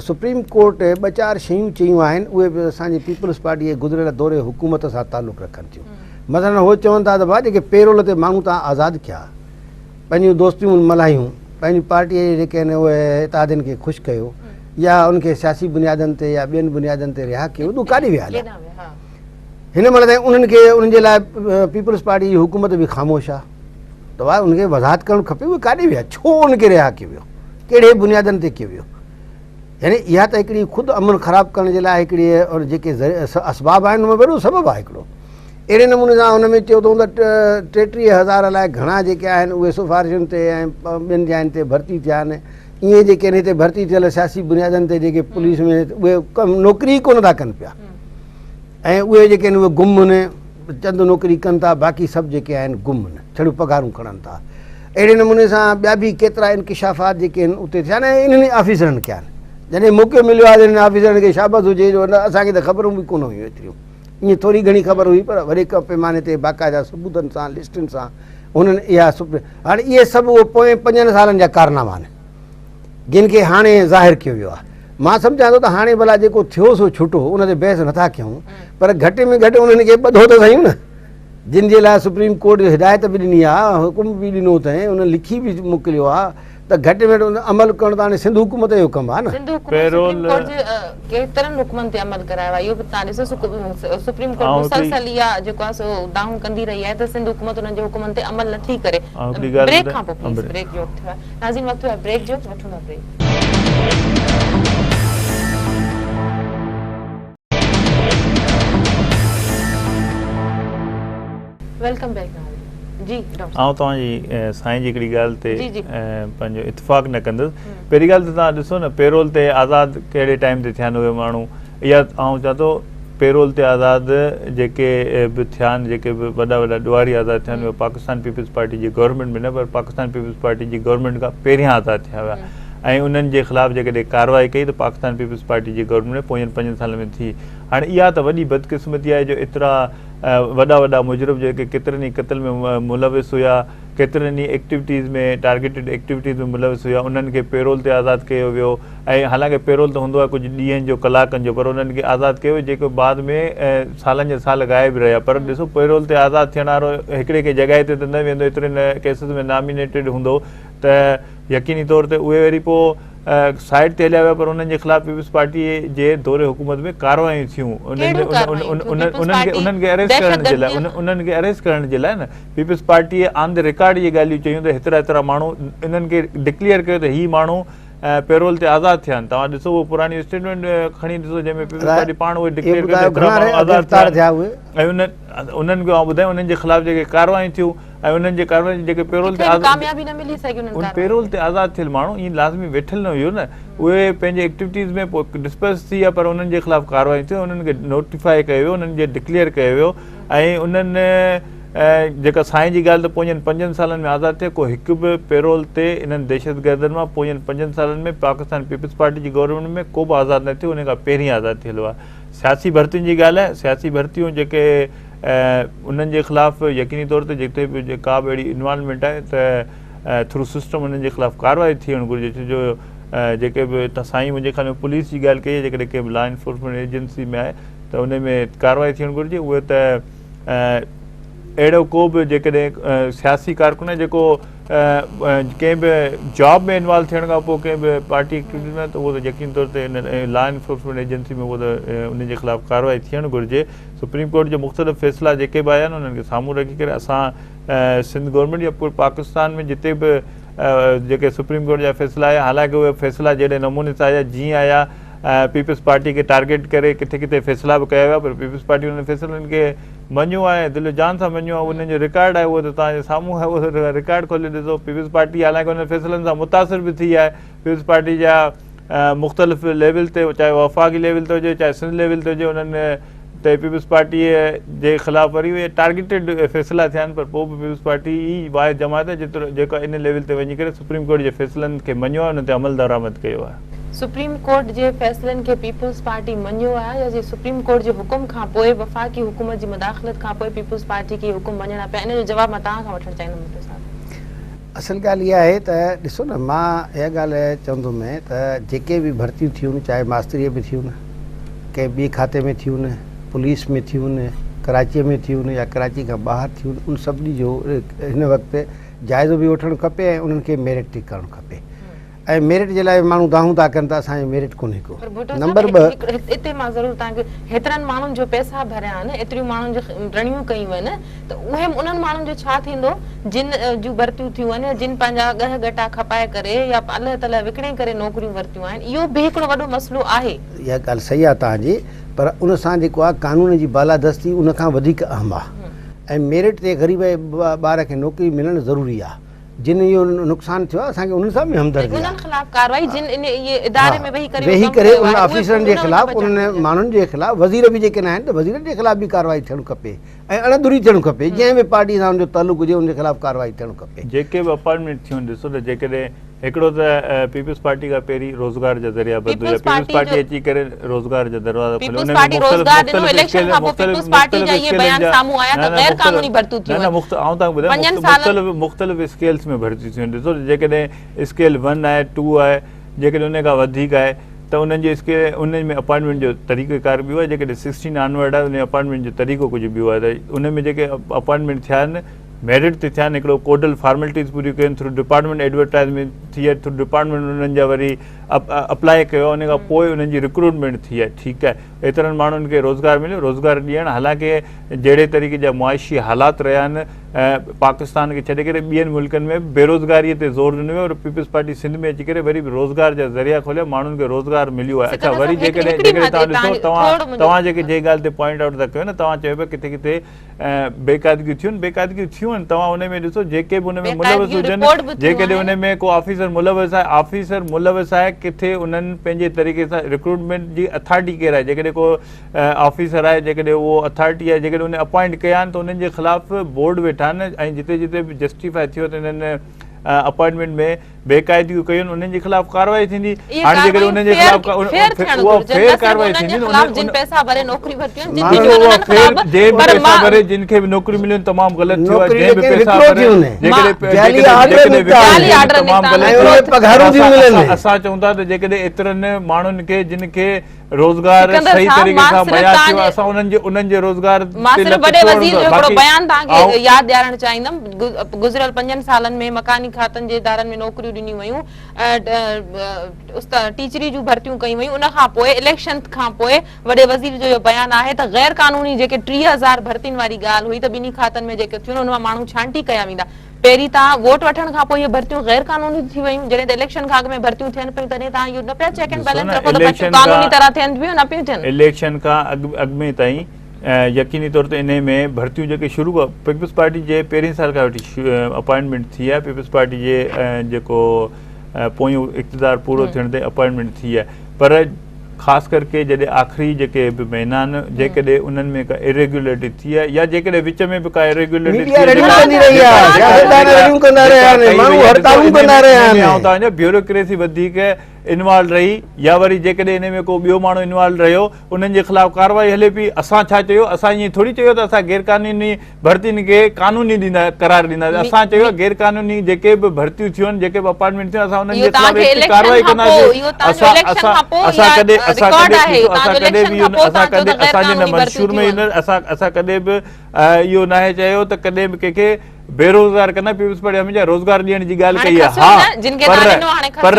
[SPEAKER 3] सुप्रीम कोर्ट 2-4 शयूं चयूं आहिनि उहे बि असांजी पीपल्स पार्टी जे गुज़िरियल दौरे हुकूमत सां तालुक़ु रखनि थियूं। मतिलबु उहो चवनि था त भाउ जेके पेरोल ते माण्हू तव्हां आज़ादु कया, पंहिंजूं दोस्तियूं मल्हायूं, पंहिंजी पार्टीअ जे जेके आहिनि उहे इतादियुनि खे ख़ुशि कयो या उनखे सियासी बुनियादनि ते या ॿियनि बुनियादनि ते रिहा कयो, तूं काॾे विया हलिया। हिन महिल ताईं उन्हनि खे उन्हनि जे लाइ पीपल्स पार्टी जी हुकूमत बि ख़ामोश आहे। त भाउ उनखे वज़ाहत करणु खपे उहे काॾे विया, छो उनखे रिहा कयो वियो, कहिड़े बुनियादनि ते कयो वियो। यानी इहा त हिकिड़ी ख़ुदि अमन ख़राबु करण जे लाइ हिकिड़ी और जेके असबाब आहिनि उनमें वॾो सबबु आहे हिकिड़ो। अहिड़े नमूने सां हुन में चयो त 33,000 अलाए घणा जेके आहिनि उहे सिफ़ारिशुनि ते ऐं ॿियनि जाइनि ते भर्ती थिया आहिनि। ईअं जेके आहिनि हिते भर्ती थियल सियासी बुनियादनि ते जेके पुलिस में उहे कमु नौकिरी कोन था कनि पिया, ऐं उहे जेके आहिनि उहे गुम आहिनि, चंद नौकिरी कनि था, बाक़ी सभु जेके आहिनि गुम आहिनि, छड़ियूं पघारूं खणनि था। अहिड़े नमूने सां ॿिया बि केतिरा इंकिशाफ़ात जेके आहिनि उते थिया आहिनि, इन्हनि ऑफिसरनि कया आहिनि। जॾहिं मौक़ो मिलियो आहे इन्हनि ऑफिसरनि खे शाबाश हुजे जो असांखे त ख़बरूं बि कोन हुयूं एतिरियूं, ईअं थोरी घणी ख़बर हुई पर वॾे पैमाने ते बाक़ाइदा सबूतनि सां लिस्टुनि सां हुननि इहा हाणे इहे सभु उहे पोएं 5 सालनि जा कारनामा आहिनि जिन खे हाणे ज़ाहिर कयो वियो आहे। मां सम्झां थो त हाणे भला जेको थियो सो छुटो उन ते बहस नथा कयूं, पर घटि में घटि उन्हनि खे ॿधो त सही न, जिन जे लाइ सुप्रीम कोर्ट हिदायत बि ॾिनी आहे, हुकुम बि ॾिनो अथई, उन लिखी बि मोकिलियो आहे त घटि में घटि अमल करणु त हाणे सिंध हुकूमत जो कमु आहे न।
[SPEAKER 4] केतिरनि हुकुमनि ते अमल करायो आहे इहो बि तव्हां ॾिसो, सुप्रीम कोर्ट मुसलसल इहा जेको आहे सो दाहूं कंदी रही आहे त सिंध हुकूमत उन्हनि जे हुकुमनि ते अमल नथी करे। ब्रेक खां पोइ प्लीज़, ब्रेक जो वक़्तु आहे नाज़रीन, वक़्तु आहे ब्रेक जो, वठूं था ब्रेक। वेलकम बैक जी डॉक्टर
[SPEAKER 2] आउं तव्हांजी साईं जी हिकिड़ी ॻाल्हि ते पंहिंजो इतफ़ाक़ न कंदुसि। पहिरीं ॻाल्हि त तव्हां ॾिसो न पेरोल ते आज़ादु कहिड़े टाइम ते थिया आहिनि उहे माण्हू, इहा आउं चवां थो पेरोल ते आज़ादु जेके बि थिया आहिनि, जेके बि वॾा वॾा ॾुआरी आज़ादु थिया आहिनि उहे पाकिस्तान पीपल्स पार्टी जी गवर्नमेंट में न पर पाकिस्तान पीपल्स पार्टी जी गवर्नमेंट खां पहिरियां आज़ादु थिया हुआ, ऐं उन्हनि जे ख़िलाफ़ु जेकॾहिं कार्रवाई कई त पाकिस्तान पीपल्स पार्टी जी गवर्नमेंट में पोयनि 5 सालनि में थी। हाणे इहा त वॾी बदकिस्मती आहे जो एतिरा वॾा वॾा मुजरिम जेके केतिरनि ई क़त्ल में मुलविस हुया, केतिरनि ई एक्टिविटीज़ में टारगेटेड एक्टिविटीज़ में मुलविस हुया, उन्हनि खे पेरोल ते आज़ादु कयो वियो। ऐं हालांकि पेरोल त हूंदो आहे कुझु ॾींहंनि जो कलाकनि जो, पर उन्हनि खे आज़ादु कयो जेको बाद में सालनि जा साल गाइब रहिया। पर ॾिसो पेरोल ते आज़ादु थियण वारो हिकिड़े के जॻहि ते त न वेंदो, एतिरनि केसिस में नॉमिनेटेड हूंदो त यकीनी तौर ते उहे वरी पोइ साइड ते हलिया विया, पर उन्हनि जे ख़िलाफ़ पीपल्स पार्टी जे दौरे हुकूमत में कार्रवायूं थियूं उन्हनि खे अरेस्ट करण जे लाइ, उन्हनि खे अरेस्ट करण जे लाइ न पीपल्स पार्टीअ ऑन द रिकॉर्ड इहे ॻाल्हियूं चयूं त हेतिरा माण्हू इन्हनि खे डिक्लेयर कयो त हीअ माण्हू पेरोल ते आज़ादु थिया आहिनि। तव्हां ॾिसो उहो पुराणी स्टेटमेंट खणी ॾिसो जंहिंमें पीपल्स पार्टी पाण उहे डिक्लेयर कयो आज़ादु थिया ऐं उन्हनि खे ॿुधायो उन्हनि जे ख़िलाफ़ जेके कार्रवायूं थियूं ऐं उन्हनि जे कार्रवाई जेके पेरोल ते पेरोल ते आज़ादु थियल माण्हू ईअं लाज़मी वेठल न हुयो न, उहे पंहिंजे एक्टिविटीज़ में पोइ डिस्पर्स थी विया, पर उन्हनि जे ख़िलाफ़ु कार्रवाई थियूं, उन्हनि खे नोटिफाई कयो वियो, उन्हनि जे डिक्लेयर कयो वियो। ऐं उन्हनि जेका साईं जी ॻाल्हि त पोयनि 5 सालनि में आज़ादु थिए, को हिकु बि पेरोल ते इन्हनि दहशतगर्दनि मां पोयनि 5 सालनि में पाकिस्तान पीपल्स पार्टी जी गवर्नमेंट में को बि आज़ादु न थियो, उन खां पहिरीं आज़ादु थियल हुआ। सियासी भर्तियुनि जी ॻाल्हि आहे, सियासी भर्तियूं जेके उन्हनि जे ख़िलाफ़ु यकीनी तौर ते जिते बि का बि अहिड़ी इन्वॉल्वमेंट आहे त थ्रू सिस्टम उन्हनि जे ख़िलाफ़ु कार्रवाई थियणु घुरिजे, छो जो जेके बि साईं मुंहिंजे ख़्याल में पुलिस जी ॻाल्हि कई आहे, जेकॾहिं कंहिं बि लॉ एनफोर्समेंट एजेंसी में आहे त उन में कार्रवाई थियणु घुरिजे। उहे त अहिड़ो को बि जेकॾहिं सियासी कारकुन आहे जेको कंहिं बि जॉब में इन्वॉल्व थियण खां पोइ कंहिं बि पार्टी एक्टिविटीज़ में, त उहो त यकीन तौर ते लॉ एनफोर्समेंट एजेंसी में उहो त उन जे ख़िलाफ़ु कार्रवाई थियणु घुरिजे। सुप्रीम कोर्ट जो मुख़्तलिफ़ फ़ैसिला जेके बि आया आहिनि उन्हनि खे साम्हूं रखी करे असां सिंध गवर्नमेंट या पूरे पाकिस्तान में जिते बि जेके सुप्रीम कोर्ट जा फ़ैसिला आया, हालांकि उहे फ़ैसिला जहिड़े नमूने सां आया जीअं आया पीपल्स पार्टी खे टारगेट करे किथे किथे फ़ैसिला बि कया हुआ, पर पीपल्स पार्टी उन फ़ैसिलनि खे मञियो आहे, दिलि जान सां मञियो आहे। उन जो रिकॉर्ड आहे उहो त तव्हांजे साम्हूं आहे, उहो रिकॉर्ड खोले ॾिसो। पीपल्स पार्टी हालांकि उन फ़ैसिलनि सां मुतासिर बि थी आहे। पीपल्स पार्टी जा मुख़्तलिफ़ लेवल ते, चाहे वफ़ाक़ी लेवल ते हुजे चाहे सिंध लेवल ते हुजे, उन्हनि ते पीपल्स पार्टीअ जे ख़िलाफ़ु वरी उहे टारगेटेड फ़ैसिला थिया आहिनि, पर पोइ बि पीपल्स पार्टी ई वाहिद जमात आहे जेको इन लेवल ते वञी करे सुप्रीम कोर्ट जे फ़ैसिलनि खे मञियो आहे, उन ते अमल दरामद कयो आहे।
[SPEAKER 4] सुप्रीम कोर्ट जे फ़ैसिलनि खे पीपल्स पार्टी मञियो आहे या जे सुप्रीम कोर्ट जे हुकुम खां पोइ वफ़ाक़ी हुकूमत जी मुदाख़लत खां पोइ पीपल्स पार्टी खे हुकुम मञणा पिया? इन जो जवाब मां तव्हां खां वठणु चाहींदुमि।
[SPEAKER 3] असल ॻाल्हि इहा आहे त ॾिसो न, मां इहा ॻाल्हि चवंदुमि त जेके बि भर्तियूं थियूं, चाहे मास्तरीअ में थियूं, कंहिं ॿिए खाते में थियूं, पुलिस में थियूं, कराचीअ में थियूं या कराची खां ॿाहिरि थियूं, उन सभिनी जो हिन वक़्तु जाइज़ो बि वठणु खपे ऐं उन्हनि खे मेरिट टिक करणु खपे। ऐं मेरिट जे लाइ माण्हू दाहूं था कनि त असांजो मेरिट कोन्हे को। नंबर 2,
[SPEAKER 4] हिते मां ज़रूरु तव्हांखे, हेतिरनि माण्हुनि जो पैसा भरिया आहिनि, एतिरियूं माण्हुनि जो रणियूं कयूं आहिनि, त उहे उन्हनि माण्हुनि जो छा थींदो जिन जूं भर्तियूं थियूं आहिनि, जिन पंहिंजा ॻह गटा खपाए करे या अलाह तला विकिणे करे नौकरियूं वरितियूं आहिनि, इहो बि हिकिड़ो वॾो मसइलो आहे।
[SPEAKER 3] इहा ॻाल्हि सही आहे तव्हांजी, पर उन सां जेको आहे कानून जी बालादस्ती उन खां वधीक अहम आहे। ऐं मेरिट ते ग़रीब ॿार खे नौकिरी मिलणु ज़रूरी आहे। जिन इहो नुक़सानु थियो आहे असांखे उन्हनि सां बि हमदर्दी आहे।
[SPEAKER 4] उन्हनि ख़िलाफ़ कार्रवाई जिन इहे इदारे में वेही
[SPEAKER 3] करे उन ऑफिसरनि जे ख़िलाफ़, उन्हनि माण्हुनि जे ख़िलाफ़, वज़ीर बि जेके न आहिनि त वज़ीरनि जे ख़िलाफ़ बि कार्रवाई थियणु खपे ऐं अणधुरी थियणु खपे। जंहिं बि पार्टी सां उनजो तालुक़ हुजे उनजे ख़िलाफ़ कार्रवाई थियणु खपे।
[SPEAKER 2] जेके बि अपॉइंटमेंट थियूं ॾिसो त जेकॾहिं हिकिड़ो त पीपल्स पार्टी खां पहिरीं रोज़गार जा ज़रिया बंदि हुया, पीपल्स पार्टी अची करे रोज़गार जा दरवाज़ा खोलिया, उन में मुख़्तलिफ़ स्केल्स में भर्ती थियूं। ॾिसो जेकॾहिं स्केल 1 आहे, 2 आहे, जेकॾहिं उन खां वधीक आहे त उन्हनि जे स्केल उन में अपॉइंटमेंट जो तरीक़ेकार ॿियो आहे। जेकॾहिं 16 ऑनवर्ड आहे उन अपॉइंटमेंट जो तरीक़ो कुझु ॿियो आहे, त उन में जेके अपॉइंटमेंट थिया आहिनि मेरिट ते थिया आहिनि, हिकिड़ो कोडल फॉर्मेलिटीज़ पूरियूं कयूं थ्रू डिपार्टमेंट एडवर्टाइज़मेंट थी आहे, थ्रू डिपार्टमेंट उन्हनि जा वरी अप्लाई कयो, उन खां पोइ उन्हनि जी रिक्रूटमेंट थी आहे। ठीकु आहे, एतिरनि माण्हुनि खे रोज़गार मिलियो। रोज़गार ॾियणु हालांकि जहिड़े तरीक़े जा मुआशी हालात रहिया आहिनि पाकिस्तान खे छॾे करे ॿियनि मुल्कनि में बेरोज़गारीअ ते ज़ोर ॾिनो वियो और पीपल्स पार्टी सिंध में अची करे वरी बि रोज़गार जा ज़रिया खोलिया, माण्हुनि खे रोज़गार मिलियो आहे। अच्छा, वरी जेकॾहिं तव्हां ॾिसो, तव्हां जेके जंहिं ॻाल्हि ते पॉइंट आउट था कयो न, तव्हां चयो पिया किथे किथे बेक़ाइदगियूं थियूं आहिनि, तव्हां उन में ॾिसो जेके बि उन में मुलविस हुजनि, जेकॾहिं उन में को ऑफिसर मुलविस आहे, किथे उन्हनि पंहिंजे तरीक़े सां रिक्रूटमेंट जी अथॉरिटी केरु आहे, जेकॾहिं को ऑफिसर आहे, जेकॾहिं उहो अथॉरिटी आहे, जेकॾहिं उन अपॉइंट कया आहिनि त उन्हनि जे ख़िलाफ़ बोर्ड वेठा आहिनि ऐं जिते जिते बि जस्टिफाई थियो त इन्हनि अपॉइंटमेंट में बेक़ाइदियूं कयूं आहिनि, उन्हनि जे ख़िलाफ़ कार्रवाई थींदी। हाणे जेकॾहिं उन्हनि जे ख़िलाफ़ उहा फेयर कार्रवाई थींदी न, जिन पैसा भरे नौकरी जिन खे बि नौकरी मिलियूं तमामु ग़लति थियो आहे, जंहिं बि पैसा भरे असां चऊं था त जेकॾहिं एतिरनि माण्हुनि खे जिन खे रोज़गार सही तरीक़े सां मुहैया थियो आहे, असां उन्हनि जे रोज़गार
[SPEAKER 4] बयान तव्हांखे यादि ॾियारणु चाहींदमि। गुज़िरियल 5 सालनि में मकानी खातनि जे इदारनि में नौकरियूं ॾिनियूं वयूं, टीचरी जूं भर्तियूं कयूं वयूं। उन खां पोइ इलेक्शन खां पोइ वॾे वज़ीर जो इहो बयानु आहे त गैर कानूनी जेके 30,000 भर्तियुनि वारी ॻाल्हि हुई त ॿिन्ही खातनि में जेके थियूं उन मां माण्हू छांटी कया वेंदा। पहिरीं तव्हां वोट वठण खां पोइ इहे भर्तियूं गैर कानूनी थी वयूं, जॾहिं त इलेक्शन खां अॻु में भर्तियूं थियनि पियूं तॾहिं तव्हां इहो न पिया चेक एंड बैलेंस रखो त कानूनी तरह थियनि पियूं, न पियूं थियनि।
[SPEAKER 2] इलेक्शन खां अॻु में ताईं यकीनी तौर ते इन में भर्तियूं जेके शुरू पीपल्स पार्टी जे पहिरीं साल खां वठी अपॉइंटमेंट थी आहे, पीपल्स पार्टी जे जेको पोयूं इक़्तिदार पूरो थियण ते अपॉइंटमेंट थी आहे, पर ख़ासि करके जॾहिं आख़िरी जेके बि महीना आहिनि जेकॾहिं उन्हनि में का इरेग्युलरिटी थी आहे या जेकॾहिं विच में बि का इरेग्युलरिटी ब्यूरोक्रेसी वधीक इन्वॉल्व रही या वरी जेकॾहिं इन में को ॿियो माण्हू इन्वॉल्व रहियो उन्हनि जे ख़िलाफ़ कार्रवाई हले पई। असां छा चयो, असां ईअं थोरी चयो त असां गैर कानूनी भर्तियुनि खे कानूनी करार ॾींदासीं। असां चयो गैर कानूनी जेके बि भर्तियूं थियूं आहिनि, जेके बि अपॉइंटमेंट थियूं, असां उन्हनि जे ख़िलाफ़ कार्रवाई कंदासीं। असांजे मंशूर में असां कॾहिं बि इहो नाहे चयो त कॾहिं बि कंहिंखे बेरोज़गार कंदा। पीपल्स पार्टी हमेशह रोज़गार ॾियण जी ॻाल्हि कई आहे, हा, पर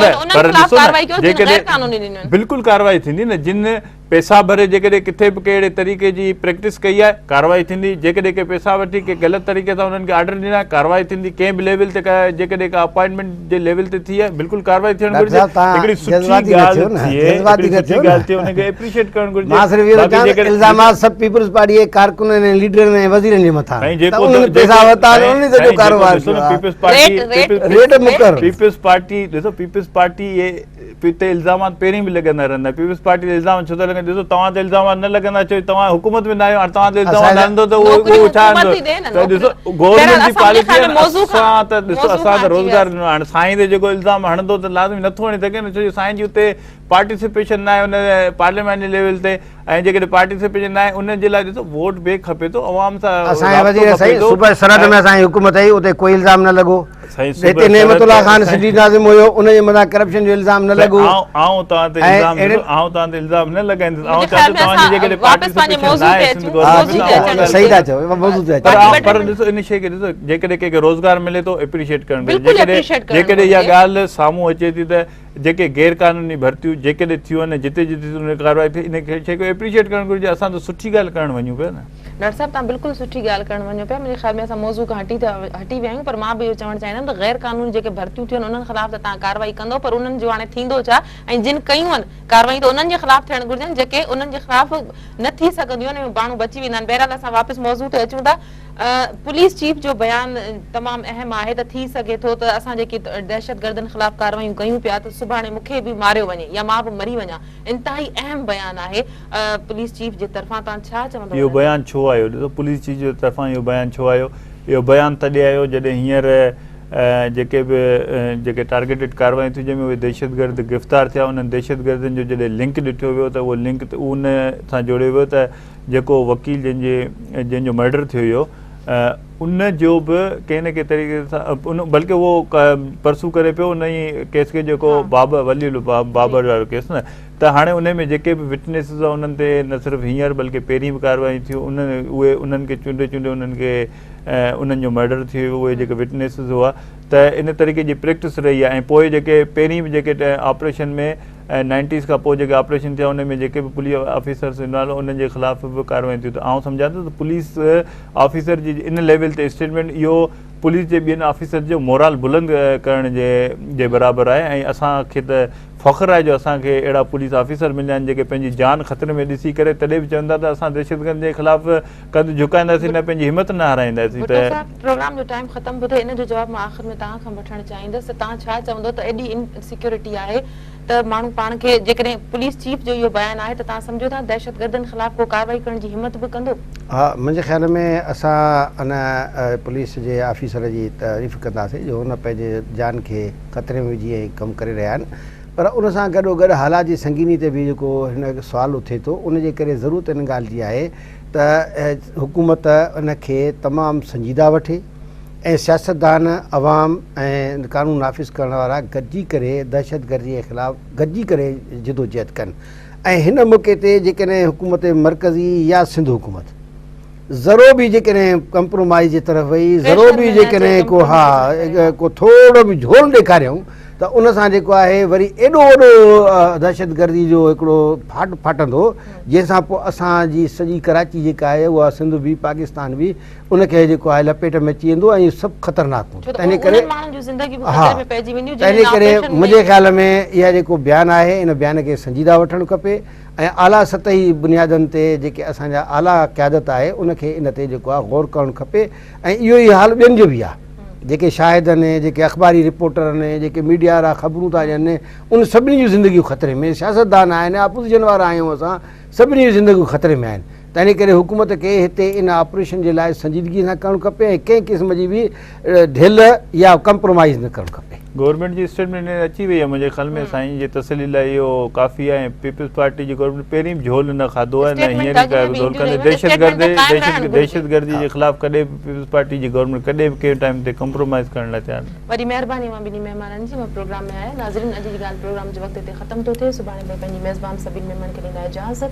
[SPEAKER 2] बिल्कुलु कार्रवाई थींदी न, जिन पैसा भरे जेकॾहिं किथे बि कहिड़े तरीक़े जी प्रैक्टिस कई आहे कार्रवाई थींदी, जेकॾहिं के पैसा वठी के ग़लति तरीक़े सां उन्हनि खे ऑर्डर ॾिना कार्रवाई थींदी, कंहिं बि लेवल ते जेकॾहिं का अपॉइंटमेंट जे लेवल ते थी आहे बिल्कुलु कार्रवाई थियणु घुरिजे। हिकिड़ी सुठी ॻाल्हि थिए उनखे एप्रिशिएट करणु घुरिजे।
[SPEAKER 3] इल्ज़ामात सब पीपल्स पार्टी जे कारकुननि ऐं लीडरनि ऐं वज़ीरनि जे मथां
[SPEAKER 2] पीपल्स पार्टी ॾिसो पीपल्स पार्टी ते इल्ज़ामात पहिरीं बि लॻंदा रहंदा। पीपल्स पार्टी ते इल्ज़ाम छो था लॻनि? ॾिसो तव्हां ते इल्ज़ामात न लॻंदा, छो तव्हां हुकूमत में न आहियो, हाणे तव्हां ते इल्ज़ामात हणंदो त उहो छा हणंदो? ॾिसो गवर्नमेंट जी पॉलिसी आहे, असां त ॾिसो असां त रोज़गार ॾिनो। हाणे साईं ते जेको इल्ज़ाम हणंदो त लाज़मी नथो हणी सघे न, छो जो साईं जी उते पार्टिसिपेशन न आहे उन पार्लियामेंट जे लेवल ते, ऐं जेकॾहिं पार्टिसिपेशन न आहे उन जे लाइ ॾिसो वोट ॿिए खपे थो, अवाम सां
[SPEAKER 3] असांजे वज़ीर साईं सूबे सरहद में असांजी हुकूमत आई, उते कोई इल्ज़ाम न लॻो। हिते नेमतुल्लाह खान सिटी नाज़िम हुयो, उन जे मथां करप्शन जो इल्ज़ाम न लॻो।
[SPEAKER 2] आऊं तव्हां ते इल्ज़ाम न लॻाईंदुसि, आऊं चवां थो तव्हांजी जेकॾहिं पार्टिसिपेशन न आहे
[SPEAKER 3] सही था चओ, मौज़ूअ ते अचो।
[SPEAKER 2] पर ॾिसो इन शइ खे ॾिसो, जेकॾहिं कंहिंखे रोज़गार मिले थो एप्रिशिएट करणु घुरिजे। जेकॾहिं इहा ॻाल्हि साम्हूं अचे थी त जेके गैर कानूनी भर्तियूं जेकॾहिं थियूं आहिनि, जिते जिते उन कार्रवाई थी, इन शइ खे एप्रिशिएट करणु घुरिजे। असां त सुठी ॻाल्हि करणु वञूं पिया न।
[SPEAKER 4] डॉक्टर साहब तव्हां बिल्कुलु सुठी ॻाल्हि करणु वञो पिया। मुंहिंजे ख़्याल में असां मौज़ू खां हटी विया आहियूं, पर मां बि इहो चवणु चाहींदमि त गैर कानूनी जेके भर्तियूं थियूं आहिनि उन्हनि ख़िलाफ़ त तव्हां कार्रवाई कंदो, पर उन्हनि जो हाणे थींदो छा? ऐं जिन कयूं आहिनि कार्रवाई त उन्हनि जे ख़िलाफ़ थियणु घुरिजनि जेके उन्हनि जे ख़िलाफ़ न थी सघंदियूं आहिनि, माण्हू बची वेंदा आहिनि। बहरहाल असां वापसि मौज़ू ते अचूं था। पुलिस चीफ जो बयानु तमामु अहम आहे त थी सघे थो त असां जेकी दहशतगर्दनि ख़िलाफ़ कार्रवायूं कयूं पिया त सुभाणे मूंखे बि मारियो वञे या मां बि मरी वञा। इंतिहाई अहम बयानु आहे पुलिस चीफ जे तरफ़ां, तव्हां छा चवंदव?
[SPEAKER 2] इहो बयानु छो आयो? ॾिसो पुलिस चीफ जे तरफ़ां इहो बयानु छो आयो? इहो बयानु तॾहिं आयो जॾहिं हींअर जेके टारगेटेड कार्रवाई थियूं जंहिंमें उहे दहशतगर्द गिरफ़्तार थिया, उन्हनि दहशतगर्दनि जो जॾहिं लिंक ॾिठो वियो त उहो लिंक उन सां जोड़ियो वियो त जेको वकील जंहिंजो मर्डर थियो हुयो उन जो बि कंहिं न कंहिं तरीक़े सां बल्कि उहो परसू करे पियो उन ई केस खे जेको बाबर वारो केस न, त हाणे उन में जेके बि विटनेसिस आहे उन्हनि ते न सिर्फ़ु हींअर बल्कि पहिरीं बि कार्रवाई थियूं, उन्हनि खे चूंडे उन्हनि खे उन्हनि जो मर्डर थी वियो। उहे जेके विटनेसिस हुआ त इन तरीक़े जी प्रैक्टिस रही आहे। ऐं पोइ जेके पहिरीं बि जेके ऑपरेशन में 90s खां पोइ जेके ऑपरेशन थिया उन में जेके बि पुलिस ऑफिसर्स इन्वॉल्व उन्हनि जे ख़िलाफ़ बि कार्रवाई थियूं। त आउं सम्झां थो त police officer ji in level ते स्टेटमेंट इहो पुलिस जे ॿियनि ऑफिसर जो मोराल बुलंद करण जे बराबरि आहे। ऐं असांखे त फ़ख़्रु आहे जो असांखे अहिड़ा पुलिस ऑफिसर मिलिया आहिनि जेके पंहिंजी जान ख़तरे में ॾिसी करे तॾहिं बि चवंदा त असां दहशतगर्द जे ख़िलाफ़ कदु झुकाईंदासीं न, पंहिंजी हिमत न हाराईंदासीं। त
[SPEAKER 4] प्रोग्राम जो टाइम ख़तम थो थिए, इन जो जवाब मां आख़िर में तव्हां खां वठणु चाहींदसि। तव्हां छा चवंदो त एॾी इनसिक्योरिटी आहे त माण्हू पाण खे जेकॾहिं पुलिस चीफ जो इहो बयानु आहे त तव्हां सम्झो था दहशतगर्दनि ख़िलाफ़ को कार्रवाई करण जी हिमत बि कंदो?
[SPEAKER 3] हा, मुंहिंजे ख़्याल में असां अन पुलिस जे ऑफिसर जी तारीफ़ कंदासीं जो हुन पंहिंजे जान खे ख़तरे में विझी कमु करे रहिया आहिनि। पर उन सां गॾोगॾु हालात जी संगीनी ते बि जेको हिन सुवालु उथे थो, उनजे करे ज़रूरत इन ॻाल्हि जी आहे त हुकूमत उन खे तमामु संजीदा वठे ऐं सियासतदान अवाम ऐं कानून नाफ़िज़ करण वारा गॾिजी करे दहशतगर्दी जे ख़िलाफ़ु गॾिजी करे जिदोजहद कनि। ऐं हिन मौक़े ते जेकॾहिं हुकूमत मर्कज़ी या सिंध हुकूमत ज़रो बि जेकॾहिं कंप्रोमाइज़ जे तरफ़ वई, ज़रो बि जेकॾहिं को थोरो बि झोल ॾेखारियऊं त उन सां जेको आहे वरी एॾो वॾो दहशतगर्दी जो हिकिड़ो फाटंदो जंहिंसां पोइ असांजी सॼी कराची जेका आहे उहा सिंध बि पाकिस्तान बि उनखे जेको आहे लपेट में अची वेंदो ऐं सभु ख़तरनाक हूंदो। इन करे मुंहिंजे ख़्याल में इहा जेको बयानु आहे इन बयान खे संजीदा वठणु खपे ऐं आला सतही बुनियादनि ते जेके असांजा आला क़यादत आहे उनखे इन ते जेको आहे गौर करणु खपे। ऐं इहो ई हाल ॿियनि जो बि आहे, जेके शाहिद आहिनि, जेके अख़बारी रिपोर्टर आहिनि, जेके मीडिया वारा ख़बरूं था ॾियनि, उन सभिनी जूं ज़िंदगियूं ख़तरे में, सियासतदान आहिनि, अपोज़िशन वारा आहियूं, असां सभिनी जूं ज़िंदगियूं ख़तरे में आहिनि। त इन करे हुकूमत खे हिते इन ऑपरेशन जे लाइ संजीदगी सां करणु खपे ऐं कंहिं क़िस्म जी बि ढिल या कंप्रोमाइज़ न करणु खपे।
[SPEAKER 2] गवर्नमेंट जी स्टेटमेंट अची वई आहे मुंहिंजे ख़्याल में साईं जे तसली लाइ इहो काफ़ी आहे। पीपल्स पार्टी जी गवर्नमेंट पहिरीं बि झोल न खाधो आहे न हींअर दहशतगर्दी जे ख़िलाफ़ कॾहिं बि पीपल्स पार्टी जी गवर्नमेंट कॾहिं बि कंहिं टाइम ते कंप्रोमाइज़ करण लाइ तयारु न।
[SPEAKER 4] वॾी महिरबानी मां ॿिनी महिमाननि जी प्रोग्राम में आया। नाज़रीन, अॼु जी ॻाल्हि प्रोग्राम जे वक़्त ते ख़तम थो थिए। सुभाणे पंहिंजी मेज़बान सभिनी महिमान खे ॾींदा इजाज़त।